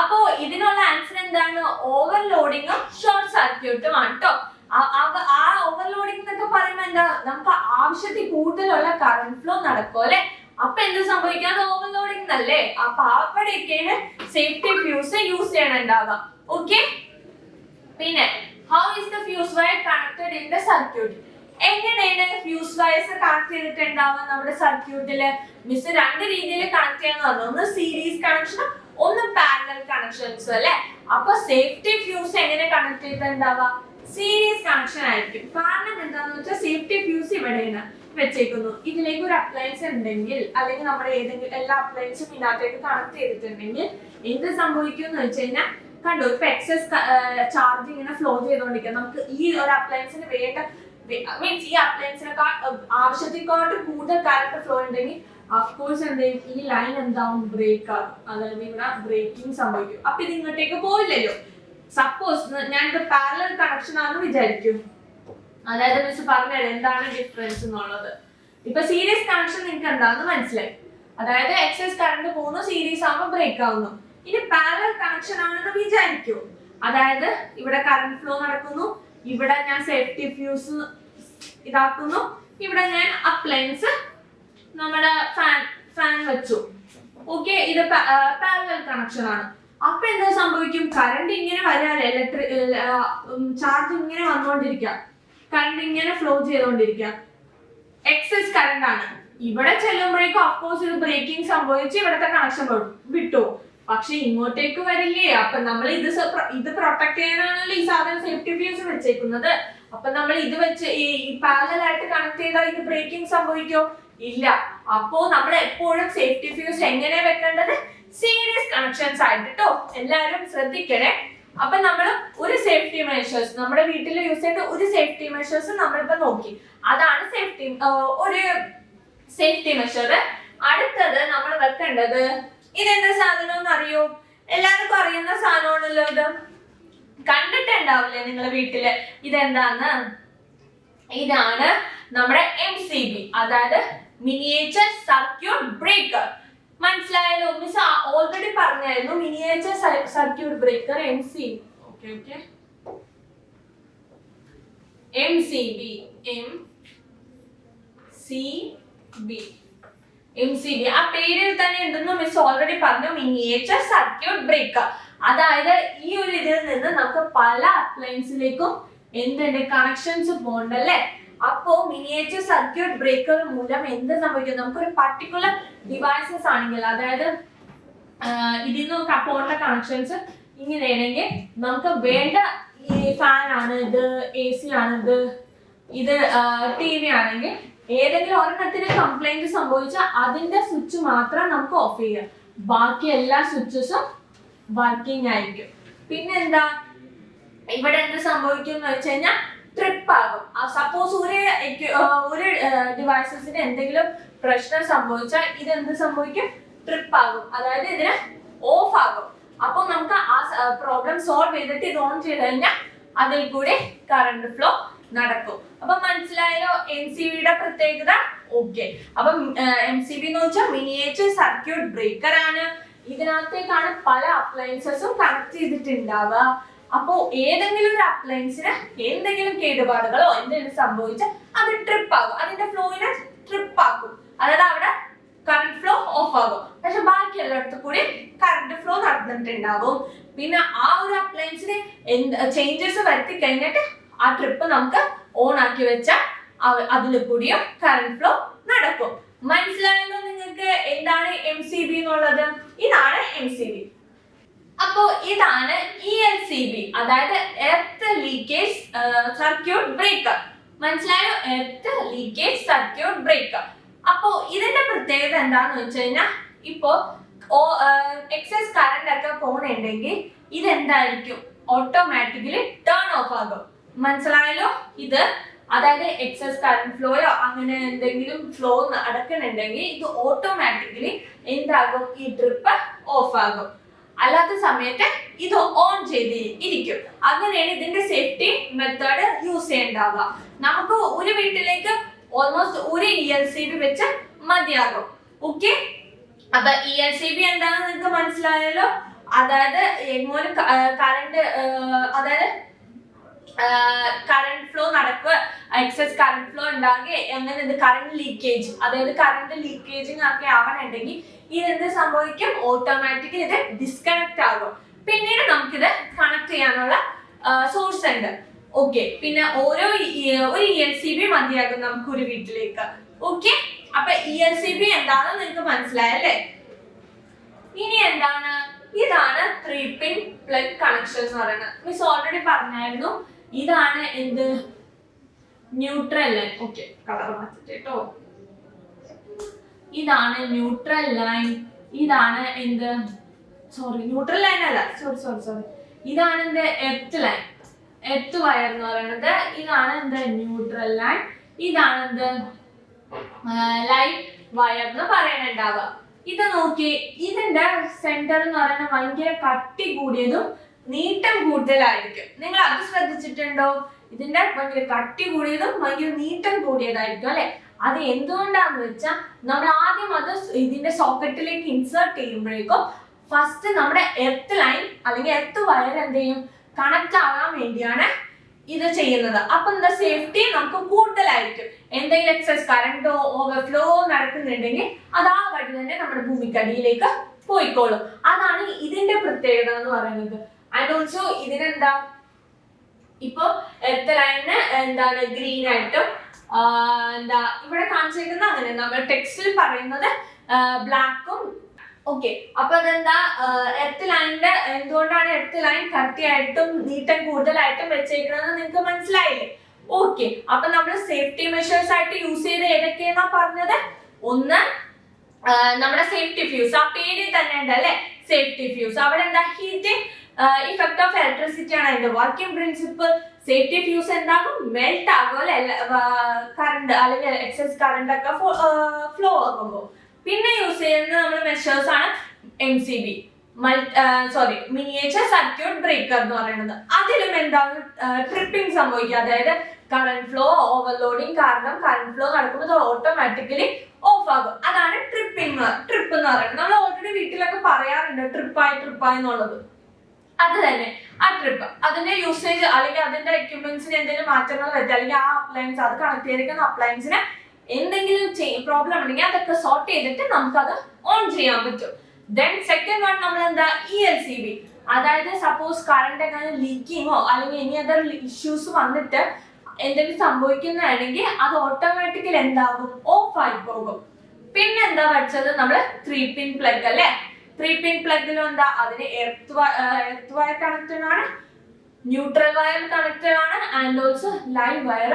അപ്പോ ഇതിനുള്ള ആൻസർ എന്താണ്? ഓവർലോഡിങ്ങും ഷോർട്ട് സർക്യൂട്ടും ആണ് കേട്ടോ. ആ ഓവർലോഡിംഗ് എന്നൊക്കെ പറയുമ്പോ എന്താ, നമുക്ക് ആവശ്യത്തിൽ കൂടുതലുള്ള കറണ്ട് ഫ്ലോ നടക്കും അല്ലെ. അപ്പൊ എന്ത് സംഭവിക്കാതെ ഓവർലോഡിംഗ് അല്ലേ. അപ്പൊ അവിടെയൊക്കെയാണ് സേഫ്റ്റി ഫ്യൂസ് യൂസ് ചെയ്യണുണ്ടാവുക. ഓക്കെ, പിന്നെ how is the fuse wire connected in the circuit? എങ്ങനെയാണ് ഫ്യൂസ് വയർസ് കണക്ട് ചെയ്തിട്ടുണ്ടാവുക നമ്മുടെ സർക്യൂട്ടില്? മിസ് രണ്ട് രീതിയിൽ കണക്ട് ചെയ്യാന്ന് പറഞ്ഞു. ഒന്ന് സീരീസ് കണക്ഷനും ഒന്ന് പാരലൽ കണക്ഷൻസും അല്ലെ. അപ്പൊ സേഫ്റ്റി ഫ്യൂസ് എങ്ങനെ കണക്ട് ചെയ്തിട്ടുണ്ടാവുക? സീരീസ് കണക്ഷൻ ആയിരിക്കും. കാരണം എന്താണെന്ന് വെച്ചാൽ സേഫ്റ്റി ഫ്യൂസ് ഇവിടെയാണ് വെച്ചേക്കുന്നു. ഇതിലേക്ക് ഒരു അപ്ലയൻസ് ഉണ്ടെങ്കിൽ അല്ലെങ്കിൽ നമ്മുടെ ഏതെങ്കിലും എല്ലാ അപ്ലയൻസും ഇതിനകത്തേക്ക് കണക്ട് ചെയ്തിട്ടുണ്ടെങ്കിൽ എന്ത് സംഭവിക്കും എന്ന് വെച്ച് കഴിഞ്ഞാൽ, കണ്ടോ ഇപ്പൊ എക്സസ് ചാർജ് ഇങ്ങനെ ഫ്ലോ ചെയ്തോണ്ടിരിക്കുക. നമുക്ക് ഈ ഒരു അപ്ലയൻസിന് വേണ്ട മീൻസ് ഈ അപ്ലയൻസിനെക്കാൾ ആവശ്യത്തെക്കാട്ടും കൂടുതൽ കറണ്ട് ഫ്ലോ ഉണ്ടെങ്കിൽ അഫ്കോഴ്സ് എന്തെങ്കിലും ഈ ലൈൻ എന്താവും? ബ്രേക്ക് ആകും. അതായത് ഇവിടെ ബ്രേക്കിംഗ് സംഭവിക്കും. അപ്പൊ ഇത് ഇങ്ങോട്ടേക്ക് പോയില്ലല്ലോ. സപ്പോസ് ഞാനിത് പാരലൽ കണക്ഷൻ ആണെന്ന് വിചാരിക്കും. അതായത് മിസ് പറഞ്ഞത് എന്താണ് ഡിഫറൻസ് എന്നുള്ളത്. ഇപ്പൊ സീരീസ് കണക്ഷൻ നിങ്ങൾക്ക് എന്താണെന്ന് മനസ്സിലായി. അതായത് എക്സസ് കറണ്ട് പോകുന്നു, സീരീസ് ആവുമ്പോൾ ബ്രേക്ക് ആവുന്നു. ഇനി പാരലൽ കണക്ഷൻ ആണെന്ന് വിചാരിക്കൂ. അതായത് ഇവിടെ കറണ്ട് ഫ്ലോ നടക്കുന്നു, ഇവിടെ ഞാൻ സേഫ്റ്റി ഫ്യൂസ് ഇതാക്കുന്നു, ഇവിടെ ഞാൻ അപ്ലയൻസ് നമ്മുടെ ഫാൻ വെച്ചു. ഓക്കെ, ഇത് പാരലൽ കണക്ഷൻ ആണ്. അപ്പൊ എന്താ സംഭവിക്കും? കറണ്ട് ഇങ്ങനെ വരാല്ലേ, ചാർജ് ഇങ്ങനെ വന്നുകൊണ്ടിരിക്കുക, കറണ്ട് ഇങ്ങനെ ഫ്ലോ ചെയ്തുകൊണ്ടിരിക്കുക. എക്സസ് കറണ്ട് ആണ്. ഇവിടെ ചെല്ലുമ്പോഴേക്കും അഫ്കോഴ്സ് ഇത് ബ്രേക്കിംഗ് സംഭവിച്ച് ഇവിടുത്തെ കണക്ഷൻ വിട്ടു. പക്ഷെ ഇങ്ങോട്ടേക്ക് വരില്ലേ? അപ്പൊ നമ്മൾ ഇത് പ്രൊട്ടക്ട് ചെയ്യാനാണല്ലോ ഈ സാധനം സേഫ്റ്റി ഫ്യൂസ് വെച്ചേക്കുന്നത്. അപ്പൊ നമ്മൾ ഇത് വെച്ച് ഈ പാരലൽ ആയിട്ട് കണക്ട് ചെയ്താൽ ഇത് ബ്രേക്കിംഗ് സംഭവിക്കോ? ഇല്ല. അപ്പോ നമ്മൾ എപ്പോഴും സേഫ്റ്റി ഫ്യൂസ് എങ്ങനെ വെക്കേണ്ടത്? സീരീസ് കണക്ഷൻസ് ആയിട്ട് ട്ടോ. എല്ലാവരും ശ്രദ്ധിക്കണേ. അപ്പൊ നമ്മൾ ഒരു സേഫ്റ്റി മെഷേഴ്സ് നമ്മുടെ വീട്ടിൽ യൂസ് ചെയ്ത ഒരു സേഫ്റ്റി മെഷേഴ്സ് നമ്മളിപ്പോ നോക്കി. അതാണ് ഒരു സേഫ്റ്റി മെഷർ. അടുത്തത് നമ്മൾ വെക്കേണ്ടത് ഇതെന്താ സാധനം എന്ന് അറിയോ? എല്ലാവർക്കും അറിയുന്ന സാധനമാണല്ലോ ഇത്. കണ്ടിട്ടുണ്ടാവില്ലേ നിങ്ങളെ വീട്ടില്? ഇതെന്താന്ന്? ഇതാണ് നമ്മുടെ MCB, അതായത് മിനിയേച്ചർ സർക്യൂട്ട് ബ്രേക്കർ. മനസ്സിലായല്ലോ? മിസ് ഓൾറെഡി പറഞ്ഞായിരുന്നു miniature circuit breaker MCB. MCB ആ പേരിൽ തന്നെ ഉണ്ടെന്ന് മിസ് ഓൾറെഡി പറഞ്ഞു. Miniature circuit breaker. അതായത് ഈ ഒരു ഇതിൽ നിന്ന് നമുക്ക് പല അപ്ലയൻസിലേക്കും എന്തുണ്ട് കണക്ഷൻസ് പോകണ്ടല്ലേ. അപ്പോ മിനിയേച്ചർ സർക്യൂട്ട് ബ്രേക്കർ മൂലം എന്ത് സംഭവിക്കും? നമുക്കൊരു പർട്ടിക്കുലർ ഡിവൈസസ് ആണെങ്കിൽ, അതായത് ഇതിൽ നിന്ന് പോകേണ്ട കണക്ഷൻസ് ഇങ്ങനെയാണെങ്കിൽ നമുക്ക് വേണ്ട ഈ ഫാൻ ആണ് ഇത്, AC ആണ് ഇത് TV ആണെങ്കിൽ ഏതെങ്കിലും ഒരെണ്ണത്തിന് കംപ്ലൈന്റ് സംഭവിച്ചാൽ അതിന്റെ സ്വിച്ച് മാത്രം നമുക്ക് ഓഫ് ചെയ്യാം. ബാക്കി എല്ലാ സ്വിച്ചസും വർക്കിംഗ് ആയിരിക്കും. പിന്നെന്താ ഇവിടെ എന്ത് സംഭവിക്കും എന്ന് വെച്ച് കഴിഞ്ഞാൽ ട്രിപ്പ് ആകും. സപ്പോസ് ഒരു ഡിവൈസസിന് എന്തെങ്കിലും പ്രശ്നം സംഭവിച്ചാൽ ഇതെന്ത് സംഭവിക്കും? ട്രിപ്പ് ആകും, അതായത് ഇതിന് ഓഫ് ആകും. അപ്പൊ നമുക്ക് ആ പ്രോബ്ലം സോൾവ് ചെയ്തിട്ട് ഇത് ഓൺ ചെയ്ത് കഴിഞ്ഞാൽ അതിൽ കൂടെ കറണ്ട് ഫ്ലോ നടക്കും. അപ്പൊ മനസ്സിലായല്ലോ MCBയുടെ പ്രത്യേകത? ഓക്കെ. അപ്പൊ MCB എന്ന് വെച്ചാൽ മിനിയേച്ചർ സർക്യൂട്ട് ബ്രേക്കർ ആണ്. ഇതിനകത്തേക്കാണ് പല അപ്ലയൻസസും കണക്ട് ചെയ്തിട്ടുണ്ടാവുക. അപ്പോ ഏതെങ്കിലും ഒരു അപ്ലയൻസിന് എന്തെങ്കിലും കേടുപാടുകളോ എന്തെങ്കിലും സംഭവിച്ചാൽ അത് ട്രിപ്പ് ആകും, അതിന്റെ ഫ്ലോയിനെ ട്രിപ്പ് ആക്കും. അതായത് അവിടെ കറണ്ട് ഫ്ലോ ഓഫ് ആകും. പക്ഷെ ബാക്കി എല്ലായിടത്തും കൂടി കറണ്ട് ഫ്ലോ നടന്നിട്ടുണ്ടാവും. പിന്നെ ആ ഒരു അപ്ലയൻസിന് ചേഞ്ചസ് വരുത്തി കഴിഞ്ഞിട്ട് ആ ട്രിപ്പ് നമുക്ക് ഓൺ ആക്കി വെച്ചാൽ അതിൽ കൂടിയും കറണ്ട് ഫ്ലോ നടക്കും. മനസ്സിലായല്ലോ നിങ്ങൾക്ക് എന്താണ് MCB എന്നുള്ളത്? ഇതാണ് MCB. അപ്പോ ഇതാണ് ELCB, അതായത് എർത്ത് ലീക്കേജ് സർക്യൂട്ട് ബ്രേക്കർ. മനസ്സിലായോ? Earth leakage circuit breaker. അപ്പോ ഇതിന്റെ പ്രത്യേകത എന്താന്ന് വെച്ച് കഴിഞ്ഞാൽ, ഇപ്പോ എക്സസ് കറണ്ട് ഒക്കെ പോകണമെങ്കിൽ ഇതെന്തായിരിക്കും? ഓട്ടോമാറ്റിക്കലി ടേൺ ഓഫ് ആകും. മനസ്സിലായല്ലോ? ഇത് അതായത് എക്സസ് കറണ്ട് ഫ്ലോയോ അങ്ങനെ എന്തെങ്കിലും ഫ്ലോ നടക്കണമെങ്കിൽ ഇത് ഓട്ടോമാറ്റിക്കലി എന്താകും? ഈ ട്രിപ്പ് ഓഫ് ആകും. അല്ലാത്ത സമയത്ത് ഇത് ഓൺ ചെയ്ത് ഇരിക്കും. അങ്ങനെയാണ് ഇതിന്റെ സേഫ്റ്റി മെത്തേഡ് യൂസ് ചെയ്യേണ്ടാവുക. നമുക്ക് ഒരു വീട്ടിലേക്ക് ഓൾമോസ്റ്റ് ഒരു ELCB വെച്ച് മതിയാകും. ഓക്കെ. അപ്പൊ ELCB എന്താണെന്ന് നിങ്ങൾക്ക് മനസ്സിലായല്ലോ? അതായത് എങ്ങോട്ട് കറണ്ട്, അതായത് കറണ്ട് ഫ്ലോ നടക്കുക, എക്സസ് കറണ്ട് ഫ്ലോ ഉണ്ടാകുക, അങ്ങനെ ഇത് കറണ്ട് ലീക്കേജ്, അതായത് കറണ്ട് ലീക്കേജിങ് ഒക്കെ ആവണമെങ്കിൽ ഇതെന്ത് സംഭവിക്കും? ഓട്ടോമാറ്റിക്കലി ഇത് ഡിസ്കണക്ട് ആകും. പിന്നീട് നമുക്കിത് കണക്ട് ചെയ്യാനുള്ള സോഴ്സ് ഉണ്ട്. ഓക്കെ. പിന്നെ ഒരു ELCB മതിയാകും നമുക്ക് ഒരു വീട്ടിലേക്ക്. ഓക്കെ. അപ്പൊ ELCB എന്താണെന്ന് നിങ്ങൾക്ക് മനസ്സിലായല്ലേ? ഇനി എന്താണ്? ഇതാണ് 3-pin പ്ലഗ് കണക്ഷൻ എന്ന് പറയുന്നത്. മിസ് ഓൾറെഡി പറഞ്ഞായിരുന്നു. ഇതാണ് എന്ത്? Neutral line. ഓക്കെ, കളർ മാറ്റിട്ടോ. ഇതാണ് ന്യൂട്രൽ ലൈൻ. ഇതാണ് എന്ത്? ന്യൂട്രൽ ലൈൻ അല്ല, സോറി. ഇതാണ് എന്ത്? എർത്ത് ലൈൻ, എർത്ത് വയർ എന്ന് പറയുന്നത്. ഇതാണ് എന്ത്? Neutral line. ഇതാണ് എന്ത്? ലൈൻ വയർ എന്ന് പറയുന്നുണ്ടാവുക. ഇത് നോക്കി, ഇതിന്റെ സെന്റർ എന്ന് പറയുന്നത് ഭയങ്കര കട്ടി കൂടിയതും നീട്ടം കൂടുതലായിരിക്കും. നിങ്ങൾ അത് ശ്രദ്ധിച്ചിട്ടുണ്ടോ? ഇതിന്റെ ഭയങ്കര കട്ടി കൂടിയതും ഭയങ്കര നീട്ടം കൂടിയതായിരിക്കും അല്ലെ. അത് എന്തുകൊണ്ടാന്ന് വെച്ചാൽ നമ്മൾ ആദ്യം അത് ഇതിന്റെ സോക്കറ്റിലേക്ക് ഇൻസേർട്ട് ചെയ്യുമ്പോഴേക്കും ഫസ്റ്റ് നമ്മുടെ എർത്ത് ലൈൻ അല്ലെങ്കിൽ എർത്ത് വയർ എന്ത് ചെയ്യും, കണക്ട് ആകാൻ വേണ്ടിയാണ് ഇത് ചെയ്യുന്നത്. അപ്പൊ എന്താ, സേഫ്റ്റി നമുക്ക് കൂടുതലായിരിക്കും. എന്തെങ്കിലും എക്സസ് കറണ്ടോ ഓവർഫ്ലോ നടക്കുന്നുണ്ടെങ്കിൽ അത് ആ വഴി തന്നെ നമ്മുടെ ഭൂമിക്കടിയിലേക്ക് പോയിക്കോളും. അതാണ് ഇതിന്റെ പ്രത്യേകത എന്ന് പറയുന്നത്. ആൻഡ് ഓൾസോ ഇതിനെന്താ, ഇപ്പൊ എർത്ത് ലൈനിന് എന്താണ് ഗ്രീൻ ആയിട്ടും എന്താ ഇവിടെ കാണിച്ചിരിക്കുന്ന അങ്ങനെ നമ്മൾ ടെക്സ്റ്റിൽ പറയുന്നത് ബ്ലാക്കും. ഓക്കെ, അപ്പൊ അതെന്താ, എർത്ത് ലൈനിന്റെ എന്തുകൊണ്ടാണ് എർത്ത് ലൈൻ കട്ടിയായിട്ടും നീട്ടം കൂടുതലായിട്ടും വെച്ചേക്കുന്നത് നിങ്ങൾക്ക് മനസ്സിലായില്ലേ? ഓക്കെ, അപ്പൊ നമ്മൾ സേഫ്റ്റി മെഷേഴ്സ് ആയിട്ട് യൂസ് ചെയ്ത് ഏതൊക്കെയാ പറഞ്ഞത്? ഒന്ന് നമ്മുടെ സേഫ്റ്റി ഫ്യൂസ്, ആ പേരിൽ തന്നെ ഉണ്ട് അല്ലെ, സേഫ്റ്റി ഫ്യൂസ്. അവിടെ എന്താ, ഹീറ്റിംഗ് ഇഫക്ട് ഓഫ് ഇലക്ട്രിസിറ്റി ആണ് അതിന്റെ വർക്കിംഗ് പ്രിൻസിപ്പിൾ. സേഫ്റ്റി ഫ്യൂസ് എന്താകും, മെൽറ്റ് ആകും അല്ലെ, കറണ്ട് അല്ലെങ്കിൽ എക്സസ് കറണ്ട് ഒക്കെ ഫ്ലോ ആകുമ്പോൾ. പിന്നെ യൂസ് ചെയ്യുന്ന നമ്മൾ മെഷേഴ്സ് ആണ് MCB, മിനിയേച്ചർ സർക്യൂട്ട് ബ്രേക്കർ എന്ന് പറയുന്നത്. അതിലും എന്താണ് ട്രിപ്പിംഗ് സംഭവിക്കുക, അതായത് കറണ്ട് ഫ്ലോ ഓവർലോഡിങ് കാരണം കറണ്ട് ഫ്ലോ നടക്കുമ്പോൾ അത് ഓട്ടോമാറ്റിക്കലി ഓഫ് ആകും. അതാണ് ട്രിപ്പ് എന്ന് പറയുന്നത്. നമ്മൾ ഓൾറെഡി വീട്ടിലൊക്കെ പറയാറുണ്ട് ട്രിപ്പായി എന്നുള്ളത്. അത് തന്നെ ആ ട്രിപ്പ്, അതിന്റെ യൂസേജ് അല്ലെങ്കിൽ അതിന്റെ എക്യുപ്മെന്റ്സിന് എന്തെങ്കിലും മാറ്റങ്ങൾ വരുത്തുക, അല്ലെങ്കിൽ ആ അപ്ലയൻസ് അത് കണക്ട് ചെയ്തിരിക്കുന്ന അപ്ലയൻസിന് എന്തെങ്കിലും പ്രോബ്ലം ഉണ്ടെങ്കിൽ അതൊക്കെ സോർട്ട് ചെയ്തിട്ട് നമുക്കത് ഓൺ ചെയ്യാൻ പറ്റും. ദെൻ സെക്കൻഡ് വൺ നമ്മൾ എന്താ, ELCB, അതായത് സപ്പോസ് കറണ്ട് എങ്ങനെ ലീക്കിങ്ങോ അല്ലെങ്കിൽ എനി അതർ ഇഷ്യൂസ് വന്നിട്ട് എന്തെങ്കിലും സംഭവിക്കുന്നതാണെങ്കിൽ അത് ഓട്ടോമാറ്റിക്കലി എന്താകും, ഓഫ് ആയി പോകും. പിന്നെ എന്താ പഠിച്ചത് നമ്മൾ 3-pin പ്ലഗ് അല്ലെ. 3-pin പ്ലഗിലും എന്താ, അതിന് എർത്ത് വയർ കണക്റ്റഡ് ആണ്, ന്യൂട്രൽ വയർ കണക്റ്റഡ് ആണ്, and also live wire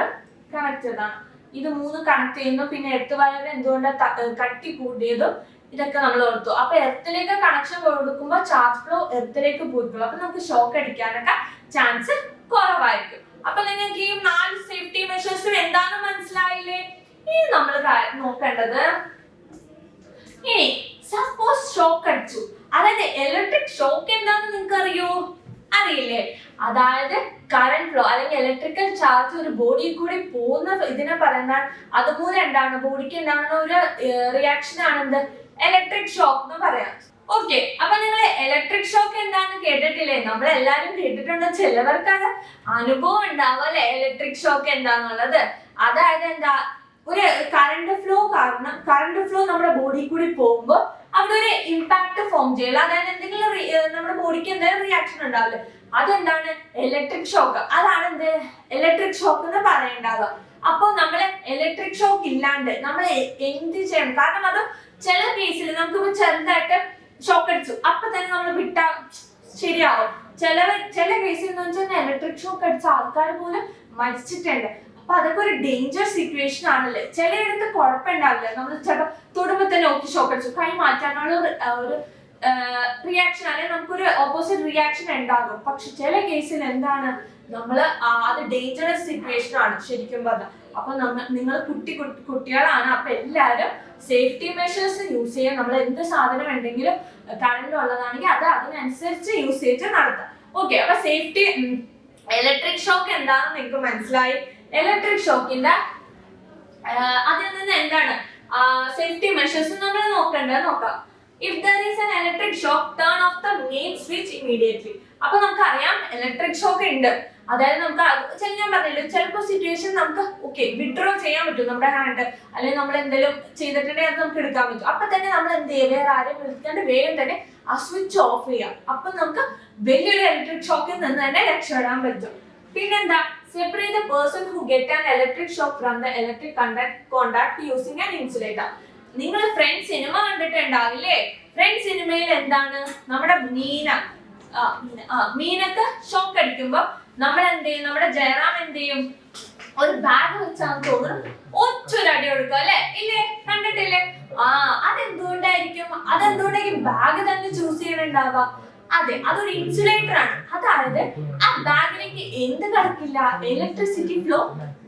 connected ആണ്. ഇത് മൂന്ന് കണക്ട് ചെയ്യുന്നു. പിന്നെ എർത്ത് വയർ എന്തുകൊണ്ടാണ് കട്ടി കൂടിയതും ഇതൊക്കെ നമ്മൾ ഓർത്തു. അപ്പൊ എർത്തിലേക്ക് കണക്ഷൻ കൊടുക്കുമ്പോൾ ചാർജ് ഫ്ലോ എർത്തിലേക്ക് പോയിട്ടുള്ളൂ. അപ്പൊ നമുക്ക് ഷോക്ക് അടിക്കാനൊക്കെ ചാൻസ് കുറവായിരിക്കും. അപ്പൊ നിങ്ങൾക്ക് ഈ 4 സേഫ്റ്റി മെഷേഴ്സും എന്താണെന്ന് മനസ്സിലായില്ലേ? ഇനി നമ്മൾ നോക്കേണ്ടത്, ഇനി സപ്പോസ് ഷോക്ക് അടിച്ചു, അതായത് ഇലക്ട്രിക് ഷോക്ക് എന്താണെന്ന് നിങ്ങൾക്ക് അറിയില്ലേ? അതായത് കറന്റ് ഫ്ലോ അല്ലെങ്കിൽ ഇലക്ട്രിക്കൽ ചാർജ് ഒരു ബോഡിയിൽ കൂടി പോകുന്ന ഇതിനെ പറയുന്നത്, അതുപോലെ എന്താണ് ബോഡിക്ക് ഉണ്ടാകുന്ന ഒരു റിയാക്ഷൻ ആണ് എന്ത്, ഇലക്ട്രിക് ഷോക്ക് എന്ന് പറയാം. ഓക്കെ, അപ്പൊ നിങ്ങൾ ഇലക്ട്രിക് ഷോക്ക് എന്താണെന്ന് കേട്ടിട്ടില്ലേ? നമ്മൾ എല്ലാരും കേട്ടിട്ടുണ്ട്, ചിലവർക്ക് അത് അനുഭവം ഉണ്ടാവും അല്ലെ, ഇലക്ട്രിക് ഷോക്ക് എന്താന്നുള്ളത്. അതായത് എന്താ, ഒരു കറണ്ട് ഫ്ലോ നമ്മുടെ ബോഡിയിൽ കൂടി പോകുമ്പോൾ അവിടെ ഒരു ഇമ്പാക്ട് ഫോം ചെയ്യില്ല, അതായത് എന്തെങ്കിലും നമ്മുടെ ബോഡിക്ക് എന്തെങ്കിലും റിയാക്ഷൻ ഉണ്ടാവില്ല, അതെന്താണ് ഇലക്ട്രിക് ഷോക്ക്. അതാണ് എന്ത്, ഇലക്ട്രിക് ഷോക്ക് എന്ന് പറയേണ്ടത്. അപ്പൊ നമ്മള് ഇലക്ട്രിക് ഷോക്ക് ഇല്ലാണ്ട് നമ്മൾ എന്ത് ചെയ്യണം? കാരണം അത് ചില കേസിൽ നമുക്കിപ്പോ ചെറുതായിട്ട് ഷോക്ക് അടിച്ചു അപ്പൊ തന്നെ നമ്മൾ വിട്ടാ ശരിയാവും. ചില കേസിൽ എന്ന് വെച്ചാൽ ഇലക്ട്രിക് ഷോക്ക് അടിച്ച ആൾക്കാർ പോലും മരിച്ചിട്ടുണ്ട്. അപ്പൊ അതൊക്കെ ഒരു ഡേഞ്ചർ സിറ്റുവേഷൻ ആണല്ലേ. ചിലയിടത്ത് കുഴപ്പമുണ്ടാവില്ല, നമ്മൾ ചിലപ്പോൾ തൊടുമ്പോ തന്നെ ഓക്കെ ഷോക്ക് അടിച്ചു, കൈ മാറ്റാനുള്ള ഒരു റിയാക്ഷൻ അല്ലെങ്കിൽ നമുക്കൊരു ഓപ്പോസിറ്റ് റിയാക്ഷൻ ഉണ്ടാകും. പക്ഷെ ചില കേസിൽ എന്താണ്, അത് ഡേഞ്ചറസ് സിറ്റുവേഷൻ ആണ് ശരിക്കും പറഞ്ഞാൽ. അപ്പൊ നിങ്ങൾ കുട്ടികളാണ്, അപ്പൊ എല്ലാവരും സേഫ്റ്റി മെഷേഴ്സ് യൂസ് ചെയ്യാൻ. നമ്മൾ എന്ത് സാധനം ഉണ്ടെങ്കിലും കറണ്ട് ഉള്ളതാണെങ്കിൽ അത് അതിനനുസരിച്ച് യൂസേജ് നടത്താം. ഓക്കെ, അപ്പൊ സേഫ്റ്റി ഇലക്ട്രിക് ഷോക്ക് എന്താണെന്ന് നിങ്ങൾക്ക് മനസ്സിലായി. ഇലക്ട്രിക് ഷോക്കിന്റെ അതിൽ നിന്ന് എന്താണ് സേഫ്റ്റി മെഷേഴ്സ് നമ്മൾ നോക്കാം. If there is an electric shock, turn off the main switch immediately. അപ്പൊ നമുക്കറിയാം ഇലക്ട്രിക് ഷോക്ക് ഉണ്ട്, അതായത് നമുക്ക് ഞാൻ പറഞ്ഞില്ല ചിലപ്പോൾ സിറ്റുവേഷൻ നമുക്ക് വിഡ്രോ ചെയ്യാൻ പറ്റും നമ്മുടെ ഹാൻഡ്, അല്ലെങ്കിൽ നമ്മൾ എന്തെങ്കിലും ചെയ്തിട്ടുണ്ടെങ്കിൽ അത് നമുക്ക് എടുക്കാൻ പറ്റും. അപ്പൊ തന്നെ നമ്മൾ എന്ത് ചെയ്യുക, വേറെ ആരെയും വിളിക്കാണ്ട് വേഗം തന്നെ ആ സ്വിച്ച് ഓഫ് ചെയ്യാം. അപ്പൊ നമുക്ക് വലിയൊരു ഇലക്ട്രിക് ഷോക്കിൽ നിന്ന് തന്നെ രക്ഷപ്പെടാൻ പറ്റും. പിന്നെന്താ, separate the person who get an electric shock from the electric contact using an insulator. നിങ്ങൾ ഫ്രണ്ട്സ് സിനിമ കണ്ടിട്ടുണ്ടാവില്ലേ? ഫ്രണ്ട്സ് സിനിമയിൽ എന്താണ്, നമ്മുടെ മീനൊക്കെ ഷോക്ക് അടിക്കുമ്പോ നമ്മൾ എന്ത് ചെയ്യും, നമ്മുടെ ജയറാം എന്ത് ചെയ്യും, ഒരു ബാഗ് വെച്ചാന്ന് തോന്നുന്നു ഒറ്റൊരു അടി കൊടുക്കുക അല്ലെ, ഇല്ലേ? കണ്ടിട്ടില്ലേ? അതെന്തുകൊണ്ടായിരിക്കും ബാഗ് തന്നെ ചൂസ് ചെയ്യണുണ്ടാവുക? അതെ, അതൊരു ഇൻസുലേറ്റർ ആണ്. അതായത് ആ ബാഗിലേക്ക് എന്ത് കടക്കില്ല, ഇലക്ട്രിസിറ്റി ഫ്ലോ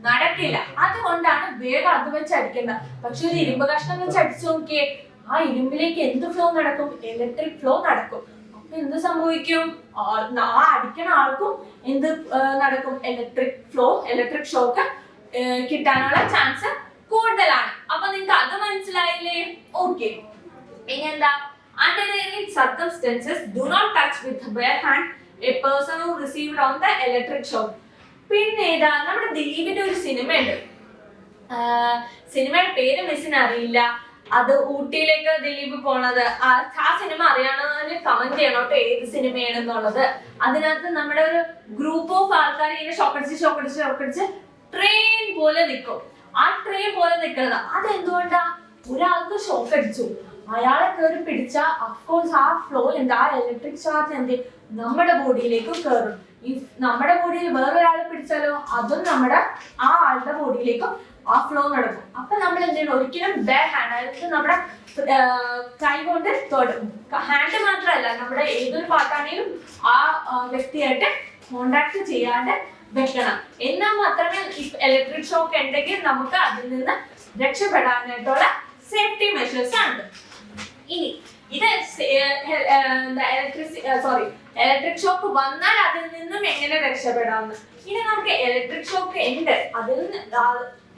നടക്കില്ല. അതുകൊണ്ടാണ് വേഗം അത് വെച്ച് അടിക്കുന്നത്. പക്ഷെ ഒരു ഇരുമ്പ് കഷ്ണം വെച്ച് അടിച്ചു നോക്കിയേ, ആ ഇരുമ്പിലേക്ക് എന്ത് ഫ്ലോ നടക്കും, ഇലക്ട്രിക് ഫ്ലോ നടക്കും. അപ്പൊ എന്ത് സംഭവിക്കും? അടിക്കുന്ന ആൾക്കും എന്ത് നടക്കും? ഇലക്ട്രിക് ഷോക്ക് കിട്ടാനുള്ള ചാൻസ് കൂടുതലാണ്. അപ്പൊ നിങ്ങൾക്ക് അത് മനസ്സിലായില്ലേ? ഓക്കെ. ഇനി എന്താ? Under any circumstances, do not touch with the bare hand a person who received on the electric shock. പിന്നെ ഏതാ? നമ്മുടെ ദിലീപിന്റെ ഒരു സിനിമ ഉണ്ട്. സിനിമയുടെ പേര് മിസ്സിന് അറിയില്ല. അത് ഊട്ടിയിലേക്ക് ദിലീപ് പോണത്. ആ സിനിമ അറിയാണെന്ന് കമന്റ് ചെയ്യണം കേട്ടോ, ഏത് സിനിമയാണെന്നുള്ളത്. അതിനകത്ത് നമ്മുടെ ഒരു ഗ്രൂപ്പ് ഓഫ് ആൾക്കാർ ഇങ്ങനെ ഷോക്കടിച്ച് ട്രെയിൻ പോലെ നിൽക്കും. ആ ട്രെയിൻ പോലെ നിൽക്കുന്നത് അതെന്തുകൊണ്ടാ? ഒരാൾക്ക് ഷോക്ക് അടിച്ചു, അയാളെ കയറി പിടിച്ച അഫ്കോഴ്സ് ആ ഫ്ലോ എന്താ, ആ ഇലക്ട്രിക് ചാർജ് എന്ത് നമ്മുടെ ബോഡിയിലേക്ക് കയറും. നമ്മുടെ ബോഡിയിൽ വേറൊരാളെ പിടിച്ചാലോ അതും നമ്മുടെ ആ ആളുടെ ബോഡിയിലേക്കും ആ ഫ്ലോ നടക്കും. അപ്പൊ നമ്മൾ എന്ത് ചെയ്യണം? ഒരിക്കലും ബേർ ഹാൻഡ്, അതായത് നമ്മുടെ കൈ കൊണ്ട് തൊടും. ഹാൻഡ് മാത്രമല്ല, നമ്മുടെ ഏതൊരു പാർട്ടാണെങ്കിലും ആ വ്യക്തിയായിട്ട് കോണ്ടാക്ട് ചെയ്യാണ്ട് വെക്കണം. എന്നാൽ മാത്രമേ ഇലക്ട്രിക് ഷോക്ക് ഉണ്ടെങ്കിൽ നമുക്ക് അതിൽ നിന്ന് രക്ഷപ്പെടാനായിട്ടുള്ള സേഫ്റ്റി മെഷേഴ്സ് ആണ്. ഇനി ഇത് ഇലക്ട്രിക് ഷോക്ക് വന്നാൽ അതിൽ നിന്നും എങ്ങനെ രക്ഷപ്പെടാമെന്ന്. ഇനി നമുക്ക് ഇലക്ട്രിക് ഷോക്ക് ഉണ്ട്, അതിൽ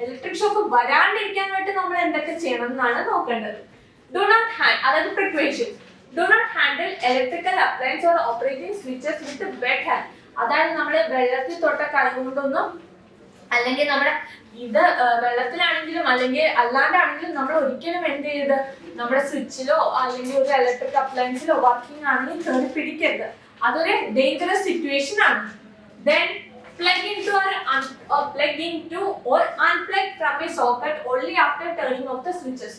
ഇലക്ട്രിക് ഷോക്ക് വരാണ്ടിരിക്കാനായിട്ട് നമ്മൾ എന്തൊക്കെ ചെയ്യണം എന്നാണ് നോക്കേണ്ടത്. ഡു നോട്ട് അതായത് precaution. Do not handle electrical appliance or operating switches with wet hand. അതായത് നമ്മൾ വെള്ളത്തിൽ തൊട്ട കൈ കൊണ്ടൊന്നും, അല്ലെങ്കിൽ നമ്മുടെ ഇത് വെള്ളത്തിലാണെങ്കിലും അല്ലെങ്കിൽ അല്ലാണ്ടാണെങ്കിലും നമ്മൾ ഒരിക്കലും എന്ത് ചെയ്ത് നമ്മുടെ സ്വിച്ചിലോ അല്ലെങ്കിൽ ഒരു ഇലക്ട്രിക് അപ്ലയൻസിലോ വർക്കിംഗ് ആണെങ്കിൽ കയറി പിടിക്കരുത്. അതൊരു ഡേഞ്ചറസ് സിറ്റുവേഷൻ ആണ്. Then plug into or unplug from a socket only after turning off the switches.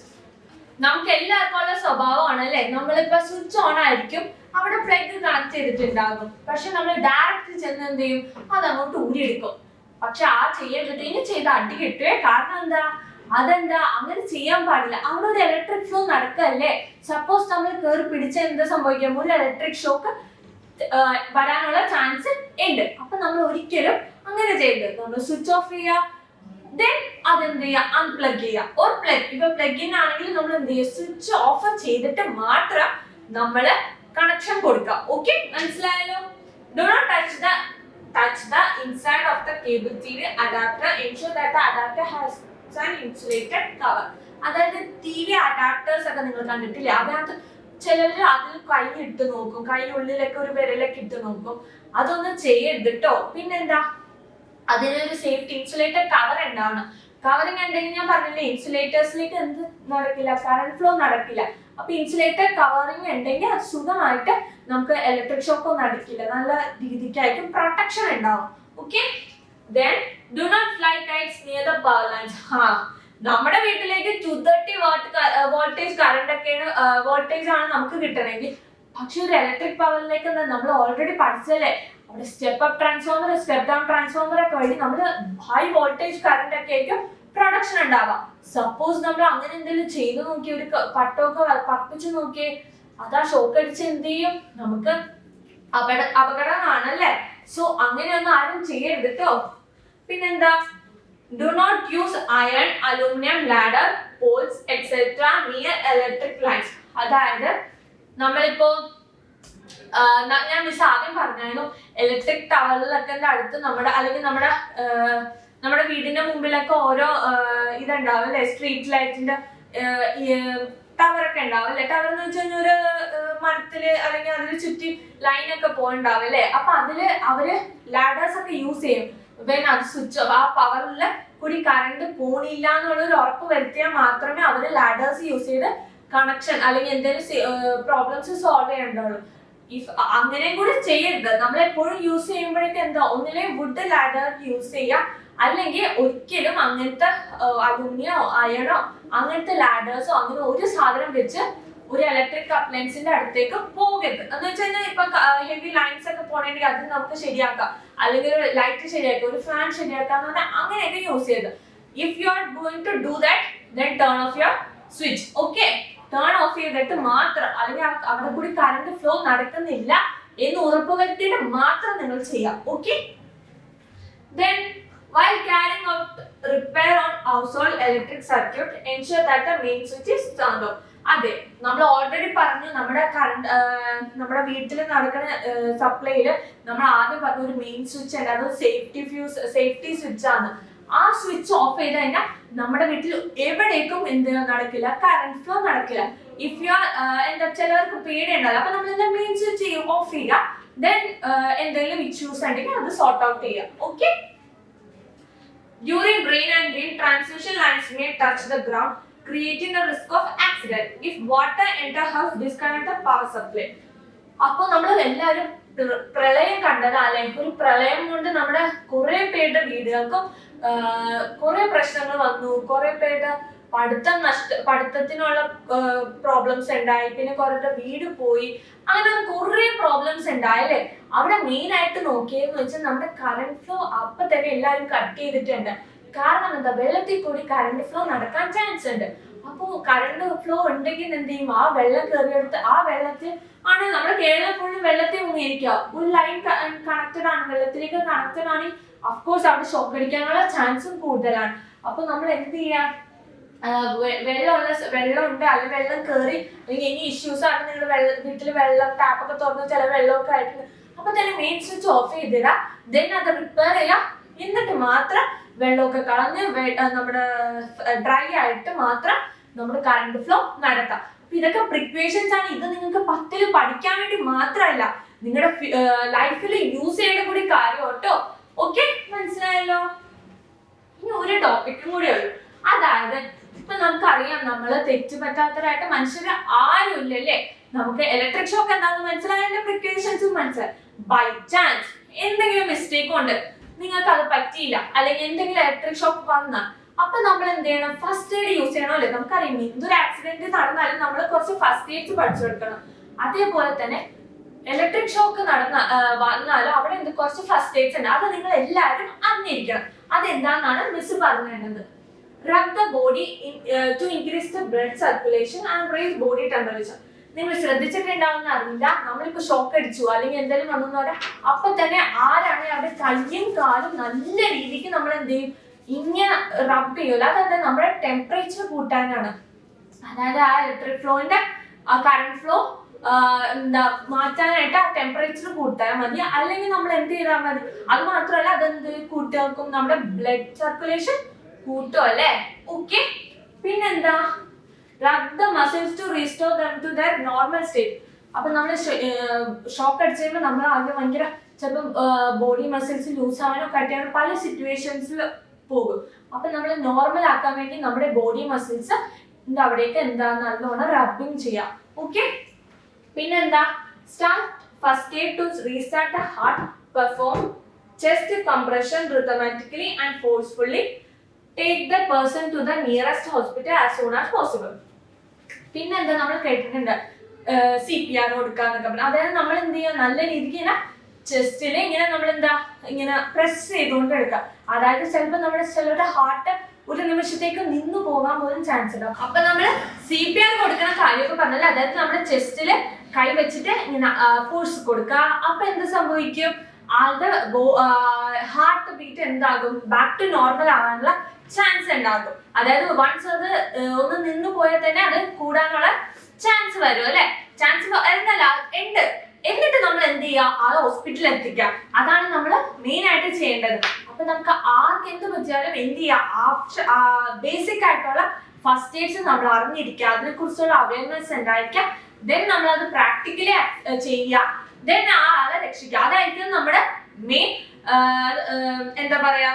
നമുക്ക് എല്ലാവർക്കും ഉള്ള സ്വഭാവമാണ് അല്ലെ, നമ്മളിപ്പോ സ്വിച്ച് ഓൺ ആയിരിക്കും, അവിടെ പ്ലഗ് കണക്ട് ചെയ്തിട്ടുണ്ടാകും, പക്ഷെ നമ്മൾ ഡയറക്റ്റ് ചെന്ന് എന്ത് ചെയ്യും? അതങ്ങോട്ട് ഊരിയെടുക്കും. പക്ഷെ ആ ചെയ്യരുത്, ഇനി ചെയ്ത് അടി കിട്ടുവേ. കാരണം എന്താ? അതെന്താ? അങ്ങനെ ചെയ്യാൻ പാടില്ല. അവിടെ ഒരു ഇലക്ട്രിക് ഫ്ലോ നടക്കല്ലേ. സപ്പോസ് നമ്മൾ കയറി പിടിച്ച എന്താ സംഭവിക്കാം? ഒരു ഇലക്ട്രിക് ഷോക്ക് വരാനുള്ള ചാൻസ് ഉണ്ട്. അപ്പൊ നമ്മൾ ഒരിക്കലും അങ്ങനെ ചെയ്യരുത്. നമ്മൾ സ്വിച്ച് ഓഫ് ചെയ്യുക, ദെൻ അതെന്ത് ചെയ്യുക? അൺപ്ലഗ് ചെയ്യുക. ഓർ പ്ലഗ്, ഇപ്പൊ പ്ലഗ് ഇൻ ആണെങ്കിൽ നമ്മൾ എന്ത് ചെയ്യുക? സ്വിച്ച് ഓഫ് ചെയ്തിട്ട് മാത്രം നമ്മള് കണക്ഷൻ കൊടുക്കുക. ഓക്കെ, മനസ്സിലായല്ലോ? Do not touch the inside of the cable TV adapter. Ensure that the adapter has an insulated cover. അതായത് TV അഡാപ്റ്റേഴ്സ് ഒക്കെ നിങ്ങൾ കണ്ടിട്ടില്ലേ? അതിനകത്ത് ചിലര് അതിൽ കൈ ഇട്ട് നോക്കും, കൈയുള്ളിലൊക്കെ ഒരു വിരലൊക്കെ ഇട്ട് നോക്കും. അതൊന്നും ചെയ്യരുത് കേട്ടോ. പിന്നെന്താ? അതിനൊരു സേഫ്റ്റി ഇൻസുലേറ്റഡ് കവർ ഉണ്ടാവണം. കവറിങ് ഉണ്ടെങ്കിൽ ഞാൻ പറഞ്ഞില്ലേ, ഇൻസുലേറ്റേഴ്സിലേക്ക് എന്ത് നടക്കില്ല? കറണ്ട് ഫ്ലോ നടക്കില്ല. അപ്പൊ ഇൻസുലേറ്റഡ് കവറിങ് ഉണ്ടെങ്കിൽ അത് സുഖമായിട്ട് നമുക്ക് ഇലക്ട്രിക് ഷോക്ക് ഒന്നും അടിക്കില്ല, നല്ല രീതിക്കായിരിക്കും പ്രൊട്ടക്ഷൻ ഉണ്ടാവും. Okay. Then do not fly kites near the power lines. നമ്മുടെ വീട്ടിലേക്ക് 230 വോൾട്ടേജ് കറണ്ട് ഒക്കെയാണ് വോൾട്ടേജ് ആണ് നമുക്ക് കിട്ടണമെങ്കിൽ. പക്ഷെ ഒരു ഇലക്ട്രിക് പവറിലേക്ക് നമ്മൾ ഓൾറെഡി പഠിച്ചല്ലേ, അവിടെ step up transformer, step down transformer ഒക്കെ വഴി നമ്മൾ ഹൈ വോൾട്ടേജ് കറണ്ട് ഒക്കെ ആയിരിക്കും പ്രൊഡക്ഷൻ ഉണ്ടാവാം. സപ്പോസ് നമ്മൾ അങ്ങനെ എന്തെങ്കിലും ചെയ്തു നോക്കി, ഒരു പട്ടമൊക്കെ പറപ്പിച്ചു നോക്കിയേ, അതാ ഷോക്ക് അടിച്ച് എന്ത് ചെയ്യും? നമുക്ക് അപകടമാണല്ലേ. സോ അങ്ങനെയൊന്നും ആരും ചെയ്യരുത് കേട്ടോ. പിന്നെന്താ? Do not use iron, aluminium ladder, poles etcetera near electric lines. അതായത് നമ്മളിപ്പോ ഞാൻ മിസ് ആദ്യം പറഞ്ഞായിരുന്നു, ഇലക്ട്രിക് ടവറിലൊക്കെ അടുത്ത് നമ്മുടെ അല്ലെങ്കിൽ നമ്മുടെ വീടിന്റെ മുമ്പിലൊക്കെ ഓരോ ഇതുണ്ടാവും അല്ലെ, സ്ട്രീറ്റ് ലൈറ്റിന്റെ ടവറൊക്കെ ഉണ്ടാവും അല്ലെ. ടവർ എന്ന് വെച്ച് കഴിഞ്ഞാൽ ഒരു മരത്തില് അല്ലെങ്കിൽ അതിൽ ചുറ്റി ലൈനൊക്കെ പോയിണ്ടാവും അല്ലെ. അപ്പൊ അതില് അവര് ലാഡേഴ്സ് ഒക്കെ യൂസ് ചെയ്യും. അത് സ്വിച്ച് ആ പവറില് കൂടി കറണ്ട് പോണില്ല എന്നുള്ളൊരു ഉറപ്പ് വരുത്തിയാൽ മാത്രമേ അവര് ലാഡേഴ്സ് യൂസ് ചെയ്ത് കണക്ഷൻ അല്ലെങ്കിൽ എന്തെങ്കിലും പ്രോബ്ലംസ് സോൾവ് ചെയ്യണ്ടുള്ളൂ. അങ്ങനെ കൂടി ചെയ്യരുത്. നമ്മൾ എപ്പോഴും യൂസ് ചെയ്യുമ്പോഴേക്കും എന്താ, ഒന്നിലെ വുഡ് ലാഡർ യൂസ് ചെയ്യാം, അല്ലെങ്കിൽ ഒരിക്കലും അങ്ങനത്തെ അലൂമിനിയോ അയണോ അങ്ങനത്തെ ലാഡേഴ്സോ അങ്ങനെ ഒരു സാധനം വെച്ച് ഒരു ഇലക്ട്രിക് അപ്ലയൻസിന്റെ അടുത്തേക്ക് പോകരുത്. എന്ന് വെച്ച് കഴിഞ്ഞാൽ ഇപ്പൊ ഹെവി ലൈൻസ് ഒക്കെ പോകണമെങ്കിൽ അത് നമുക്ക് ശരിയാക്കാം, അല്ലെങ്കിൽ ഒരു ലൈറ്റ് ശരിയാക്കാം, ഒരു ഫാൻ ശരിയാക്കാം എന്ന് പറഞ്ഞാൽ അങ്ങനെയൊക്കെ യൂസ് ചെയ്ത്. If you are going to do that, then turn off your switch. Okay, turn off ചെയ്തിട്ട് മാത്രം, അല്ലെങ്കിൽ അവിടെ കൂടി കറണ്ട് ഫ്ലോ നടക്കുന്നില്ല എന്ന് ഉറപ്പുവരുത്തിയിട്ട് മാത്രം നിങ്ങൾ ചെയ്യാം. Okay. Then while carrying out repair on household electric circuit, ensure that the main switch is turned off. അതെ, നമ്മൾ ഓൾറെഡി പറഞ്ഞു നമ്മുടെ കറണ്ട് നമ്മുടെ വീട്ടിൽ നടക്കുന്ന സപ്ലൈയില് നമ്മൾ ആദ്യം പറഞ്ഞ ഒരു മെയിൻ സ്വിച്ച് ഉണ്ട്, അത് സേഫ്റ്റി സ്വിച്ച് ആണ്. ആ സ്വിച്ച് ഓഫ് ചെയ്ത് കഴിഞ്ഞാൽ നമ്മുടെ വീട്ടിൽ എവിടേക്കും എന്ത് നടക്കില്ല, കറണ്ട് ഫ്ലോ നടക്കില്ല. ഇഫ് യു എന്താ ചിലവർക്ക് പേടിയുണ്ടല്ലോ, അപ്പൊ നമ്മൾ എന്താ മെയിൻ സ്വിച്ച് ഓഫ് ചെയ്യുക, ദെൻ എന്തെങ്കിലും ഇഷ്യൂസ് ഉണ്ടെങ്കിൽ അത് സോർട്ട് ഔട്ട് ചെയ്യുക. Okay. During rain and wind, transmission lines may touch the ground, creating a risk of accident. If water enter house, disconnect the power supply. അപ്പോൾ നമ്മൾ എല്ലാവരും പ്രളയം കണ്ടതാല്ലേ? ഒരു പ്രളയം കൊണ്ട് നമ്മുടെ കുറെ പേരുടെ വീടുകൾക്കും കുറെ പ്രശ്നങ്ങൾ വന്നു, കുറെ പേരുടെ പഠിത്തത്തിനുള്ള പ്രോബ്ലംസ് ഉണ്ടായി, പിന്നെ കുറെ വീട് പോയി, അങ്ങനെ കുറെ പ്രോബ്ലംസ് ഉണ്ടായല്ലേ. അവിടെ മെയിൻ ആയിട്ട് നോക്കിയെന്ന് വെച്ചാൽ നമ്മുടെ കറണ്ട് ഫ്ലോ അപ്പൊ തന്നെ എല്ലാവരും കട്ട് ചെയ്തിട്ടുണ്ട്. കാരണം എന്താ, വെള്ളത്തിൽ കൂടി കറണ്ട് ഫ്ലോ നടക്കാൻ ചാൻസ് ഉണ്ട്. അപ്പോൾ കറണ്ട് ഫ്ലോ ഉണ്ടെങ്കിൽ എന്ത് ചെയ്യും, ആ വെള്ളം കയറിയെടുത്ത് ആ വെള്ളത്തിൽ ആണ് നമ്മുടെ കേരളം ഫുള്ള് വെള്ളത്തിൽ മുങ്ങിയിരിക്കുക. ഒരു ലൈൻ കണക്റ്റഡ് ആണ്, വെള്ളത്തിലേക്ക് കണക്റ്റഡ് ആണ്, അഫ്കോഴ്സ് അവിടെ ഷോക്ക് അടിക്കാനുള്ള ചാൻസും കൂടുതലാണ്. അപ്പൊ നമ്മൾ എന്ത് ചെയ്യാം, വെള്ളം ഉണ്ട് അല്ലെങ്കിൽ വെള്ളം കയറി അല്ലെങ്കിൽ ഇനി ഇഷ്യൂസ് ആണ്, നിങ്ങൾ വീട്ടിൽ വെള്ളം ടാപ്പൊക്കെ തുറന്ന് ചില വെള്ളമൊക്കെ ആയിട്ടുണ്ട്, അപ്പൊ തന്നെ മെയിൻ സ്വിച്ച് ഓഫ് ചെയ്തിടുക. ദെൻ അത് റിപ്പയർ ചെയ്യാം. എന്നിട്ട് മാത്രം വെള്ളമൊക്കെ കളഞ്ഞ് നമ്മുടെ ഡ്രൈ ആയിട്ട് മാത്രം നമ്മുടെ കറണ്ട് ഫ്ലോ നടത്താം. അപ്പൊ ഇതൊക്കെ പ്രിക്വേഷൻസ് ആണ്. ഇത് നിങ്ങൾക്ക് 10ൽ പഠിക്കാൻ വേണ്ടി മാത്രമല്ല, നിങ്ങളുടെ ലൈഫിൽ യൂസ് ചെയ്യേണ്ട കൂടി കാര്യം കേട്ടോ. ഓക്കെ, മനസ്സിലായല്ലോ? ഇനി ഒരു ടോപ്പിക്കും കൂടി ഉള്ളു, അതായത് ഇപ്പൊ നമുക്കറിയാം നമ്മള് തെറ്റുപറ്റാത്തവരായിട്ട് മനുഷ്യര് ആരും ഇല്ലല്ലേ. നമുക്ക് ഇലക്ട്രിക് ഷോക്ക് എന്താണെന്ന് മനസ്സിലായതിന്റെ പ്രിക്വേഷൻസും മനസ്സിലായി. ബൈ ചാൻസ് എന്തെങ്കിലും മിസ്റ്റേക്ക് ഉണ്ട്, നിങ്ങൾക്ക് അത് പറ്റിയില്ല, അല്ലെങ്കിൽ എന്തെങ്കിലും ഇലക്ട്രിക് ഷോക്ക് വന്നാൽ അപ്പൊ നമ്മൾ എന്ത് ചെയ്യണം, ഫസ്റ്റ് എയ്ഡ് യൂസ് ചെയ്യണം അല്ലേ. നമുക്കറിയാം എന്തൊരു ആക്സിഡന്റ് നടന്നാലും നമ്മൾ കുറച്ച് ഫസ്റ്റ് എയ്ഡ്സ് പഠിച്ചെടുക്കണം. അതേപോലെ തന്നെ ഇലക്ട്രിക് ഷോക്ക് വന്നാലും അവിടെ എന്ത് കുറച്ച് ഫസ്റ്റ് എയ്ഡ്സ് ഉണ്ട്, അത് നിങ്ങൾ എല്ലാവരും അറിഞ്ഞിരിക്കണം. അതെന്താണെന്നാണ് മിസ് പറഞ്ഞിരുന്നത്. Rub the body to increase the blood circulation and raise body temperature. നിങ്ങൾ ശ്രദ്ധിച്ചിട്ടുണ്ടാവുന്ന അറിയില്ല, നമ്മളിപ്പോ ഷോക്ക് അടിച്ചു അല്ലെങ്കിൽ എന്തെങ്കിലും വന്നെന്ന് പറയാം, അപ്പൊ തന്നെ ആരാണ് അവിടെ കയ്യും കാലും നല്ല രീതിക്ക് നമ്മൾ എന്ത് ചെയ്യും, ഇങ്ങനെ റബ് ചെയ്യൂല. അതെന്താ, നമ്മുടെ ടെമ്പറേച്ചർ കൂട്ടാനാണ്. അതായത് ആ ഇലക്ട്രിക് ഫ്ലോന്റെ ആ കറണ്ട് ഫ്ലോ എന്താ മാറ്റാനായിട്ട് ആ ടെമ്പറേച്ചർ കൂട്ടാൻ മതി. അല്ലെങ്കിൽ നമ്മൾ എന്ത് ചെയ്താൽ മതി, അത് മാത്രമല്ല അതെന്ത് കൂട്ടുകൾക്കും നമ്മുടെ ബ്ലഡ് സർക്കുലേഷൻ കൂട്ടും അല്ലേ. ഓക്കെ. പിന്നെന്താ, rub the muscles to restore them to their normal state. അപ്പൊ നമ്മൾ ഷോക്ക് അടിച്ചു കഴിയുമ്പോൾ നമ്മൾ ആദ്യം ഭയങ്കര ചിലപ്പോൾ ബോഡി മസിൽസ് ലൂസ് ആവാനോ കട്ട് ചെയ്യാനോ പല സിറ്റുവേഷൻസിൽ പോകും. അപ്പൊ നമ്മൾ നോർമൽ ആക്കാൻ വേണ്ടി നമ്മുടെ ബോഡി മസിൽസ് അവിടേക്ക് എന്താ നല്ലോണം റബ്ബിങ് ചെയ്യാം. ഓക്കെ. പിന്നെന്താ, start first aid to restart the heart, perform chest compression rhythmically and forcefully. Take the person to the nearest hospital as soon as possible. പിന്നെ എന്താ, നമ്മൾ കേട്ടിട്ടുണ്ട് CPR കൊടുക്കാന്നൊക്കെ പറഞ്ഞു. അതായത് നമ്മൾ എന്ത് ചെയ്യുക, നല്ല രീതിക്ക് ഇങ്ങനെ ചെസ്റ്റില് ഇങ്ങനെ നമ്മൾ എന്താ ഇങ്ങനെ പ്രസ് ചെയ്തുകൊണ്ട് എടുക്കുക. അതായത് ചിലപ്പോൾ നമ്മുടെ ചിലരുടെ ഹാർട്ട് ഒരു നിമിഷത്തേക്ക് നിന്നു പോകാൻ പോലും ചാൻസ് ഉണ്ടാവും. അപ്പൊ നമ്മൾ CPR കൊടുക്കുന്ന കാര്യമൊക്കെ പറഞ്ഞാൽ, അതായത് നമ്മുടെ ചെസ്റ്റില് കൈ വെച്ചിട്ട് ഇങ്ങനെ ഫോഴ്സ് കൊടുക്കുക. അപ്പൊ എന്ത് സംഭവിക്കും, ആളുടെ ഹാർട്ട് ബീറ്റ് എന്താകും, ബാക്ക് ടു നോർമൽ ആവാനുള്ള ചാൻസ് ഉണ്ടാകും. അതായത് വൺസ് അത് ഒന്ന് നിന്ന് പോയാൽ തന്നെ അത് കൂടാനുള്ള ചാൻസ് വരും അല്ലെ. ചാൻസ് എന്നല്ല ഉണ്ട്. എന്നിട്ട് നമ്മൾ എന്ത് ചെയ്യുക, ആ ഹോസ്പിറ്റലിൽ എത്തിക്കുക. അതാണ് നമ്മൾ മെയിൻ ആയിട്ട് ചെയ്യേണ്ടത്. അപ്പൊ നമുക്ക് ആർക്ക് എന്ത് പറ്റിയാലും എന്ത് ചെയ്യുക, ബേസിക് ആയിട്ടുള്ള ഫസ്റ്റ് എയ്ഡ്സ് നമ്മൾ അറിഞ്ഞിരിക്കുക, അതിനെ കുറിച്ചുള്ള അവയർനെസ് ഉണ്ടായിരിക്കുക. ദെൻ നമ്മൾ അത് പ്രാക്ടിക്കലി ചെയ്യുക. ദെൻ ആ ആളെ രക്ഷിക്കുക. അതായിരിക്കും നമ്മുടെ മെയിൻ എന്താ പറയാ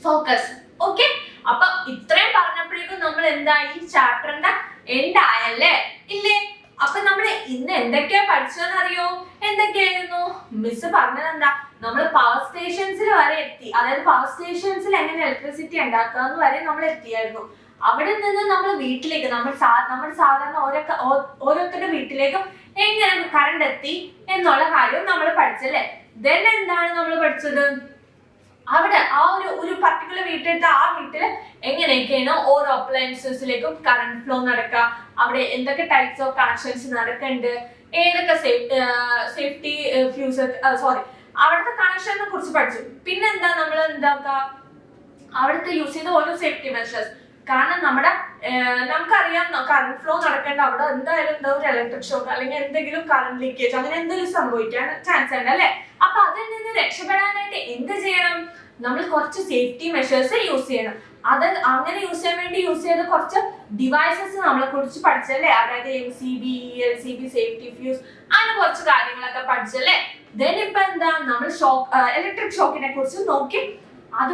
ഫോക്കസ്. ഓക്കെ. അപ്പൊ ഇത്രയും പറഞ്ഞപ്പോഴേക്കും നമ്മൾ എന്താ ഈ ചാപ്റ്ററിന്റെ എൻഡ് ആയല്ലേ, ഇല്ലേ? അപ്പൊ നമ്മൾ ഇന്ന് എന്തൊക്കെയാ പഠിച്ചതെന്ന് അറിയോ? എന്തൊക്കെയായിരുന്നു മിസ് പറഞ്ഞത്? എന്താ, നമ്മൾ പവർ സ്റ്റേഷൻസിൽ വരെ എത്തി. അതായത് പവർ സ്റ്റേഷൻസിൽ എങ്ങനെ ഇലക്ട്രിസിറ്റി ഉണ്ടാക്കാന്ന് വരെ നമ്മൾ എത്തിയായിരുന്നു. അവിടെ നിന്ന് നമ്മൾ വീട്ടിലേക്ക് നമ്മൾ സാധാരണ ഓരോരുത്തരുടെ വീട്ടിലേക്കും എങ്ങനെ കറണ്ട് എത്തി എന്നുള്ള കാര്യവും നമ്മൾ പഠിച്ചല്ലേ. ദെൻ എന്താണ് നമ്മൾ പഠിച്ചത്, അവിടെ ആ ഒരു പർട്ടിക്കുലർ വീട്ടിലത്തെ ആ വീട്ടിൽ എങ്ങനെയൊക്കെയാണ് ഓരോ അപ്ലയൻസസിലേക്കും കറണ്ട് ഫ്ലോ നടക്കുക, അവിടെ എന്തൊക്കെ ടൈപ്സ് ഓഫ് കണക്ഷൻസ് നടക്കുന്നുണ്ട്, ഏതൊക്കെ സേഫ്റ്റി ഫ്യൂസ് അവിടുത്തെ കണക്ഷനെ കുറിച്ച് പഠിച്ചു. പിന്നെന്താ നമ്മൾ എന്താക്കുക, അവിടുത്തെ യൂസ് ചെയ്ത ഓരോ സേഫ്റ്റി മെഷേഴ്സ്, കാരണം നമ്മുടെ നമുക്കറിയാം കറണ്ട് ഫ്ലോ നടക്കേണ്ട അവിടെ എന്തായാലും എന്താ ഒരു ഇലക്ട്രിക് ഷോക്ക് അല്ലെങ്കിൽ എന്തെങ്കിലും കറണ്ട് ലീക്കേജ് അങ്ങനെ എന്തെങ്കിലും സംഭവിക്കാൻ ചാൻസ് ഉണ്ട് അല്ലെ. അപ്പൊ അതിൽ നിന്ന് രക്ഷപ്പെടാനായിട്ട് എന്ത് ചെയ്യണം? നമ്മൾ കുറച്ച് സേഫ്റ്റി മെഷേഴ്സ് യൂസ് ചെയ്യണം. അത് അങ്ങനെ യൂസ് ചെയ്യാൻ വേണ്ടി യൂസ് ചെയ്ത കുറച്ച് ഡിവൈസസ് നമ്മളെ കുറിച്ച് പഠിച്ചല്ലേ, അതായത് MCB, ELCB, സേഫ്റ്റി ഫ്യൂസ്, അങ്ങനെ കുറച്ച് കാര്യങ്ങളൊക്കെ പഠിച്ചല്ലേ. ദെൻ ഇപ്പൊ എന്താ നമ്മൾ ഇലക്ട്രിക് ഷോക്കിനെ കുറിച്ച് നോക്കി, അത്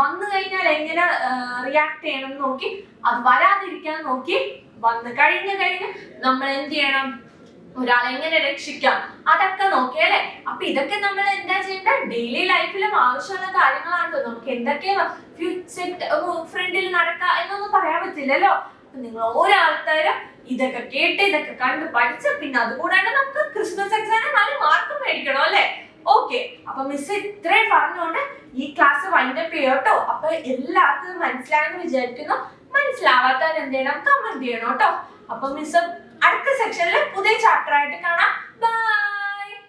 വന്നു കഴിഞ്ഞാൽ എങ്ങനെ റിയാക്ട് ചെയ്യണം നോക്കി, അത് വരാതിരിക്കാൻ നോക്കി, വന്നു കഴിഞ്ഞ് നമ്മൾ എന്ത് ചെയ്യണം, ഒരാളെ എങ്ങനെ രക്ഷിക്കാം അതൊക്കെ നോക്കി അല്ലെ. അപ്പൊ ഇതൊക്കെ നമ്മൾ എന്താ ചെയ്യേണ്ട, ഡെയിലി ലൈഫിലും ആവശ്യമുള്ള കാര്യങ്ങളാണ്. നമുക്ക് എന്തൊക്കെ ഫ്രണ്ടിൽ നടക്കാം എന്നൊന്നും പറയാൻ പറ്റില്ലല്ലോ. അപ്പൊ നിങ്ങൾ ഓരോ ആൾക്കാരും ഇതൊക്കെ കേട്ട് ഇതൊക്കെ കണ്ട് പഠിച്ച് പിന്നെ അതുകൂടാണ്ട് നമുക്ക് ക്രിസ്മസ് എക്സാമിന് നല്ല മാർക്ക് മേടിക്കണം അല്ലെ. ഓക്കെ, അപ്പൊ മിസ് ഇത്രയും പറഞ്ഞുകൊണ്ട് ഈ ക്ലാസ് വൈൻഡപ്പ് ചെയ്യോട്ടോ. അപ്പൊ എല്ലാവർക്കും മനസ്സിലായെന്ന് വിചാരിക്കുന്നു. മനസ്സിലാവാത്തവർ എന്ത് ചെയ്യണം, കമന്റ് ചെയ്യണം കേട്ടോ. അപ്പൊ മിസ് അടുത്ത സെക്ഷനിൽ പുതിയ ചാപ്റ്റർ ആയിട്ട് കാണാം. ബൈ.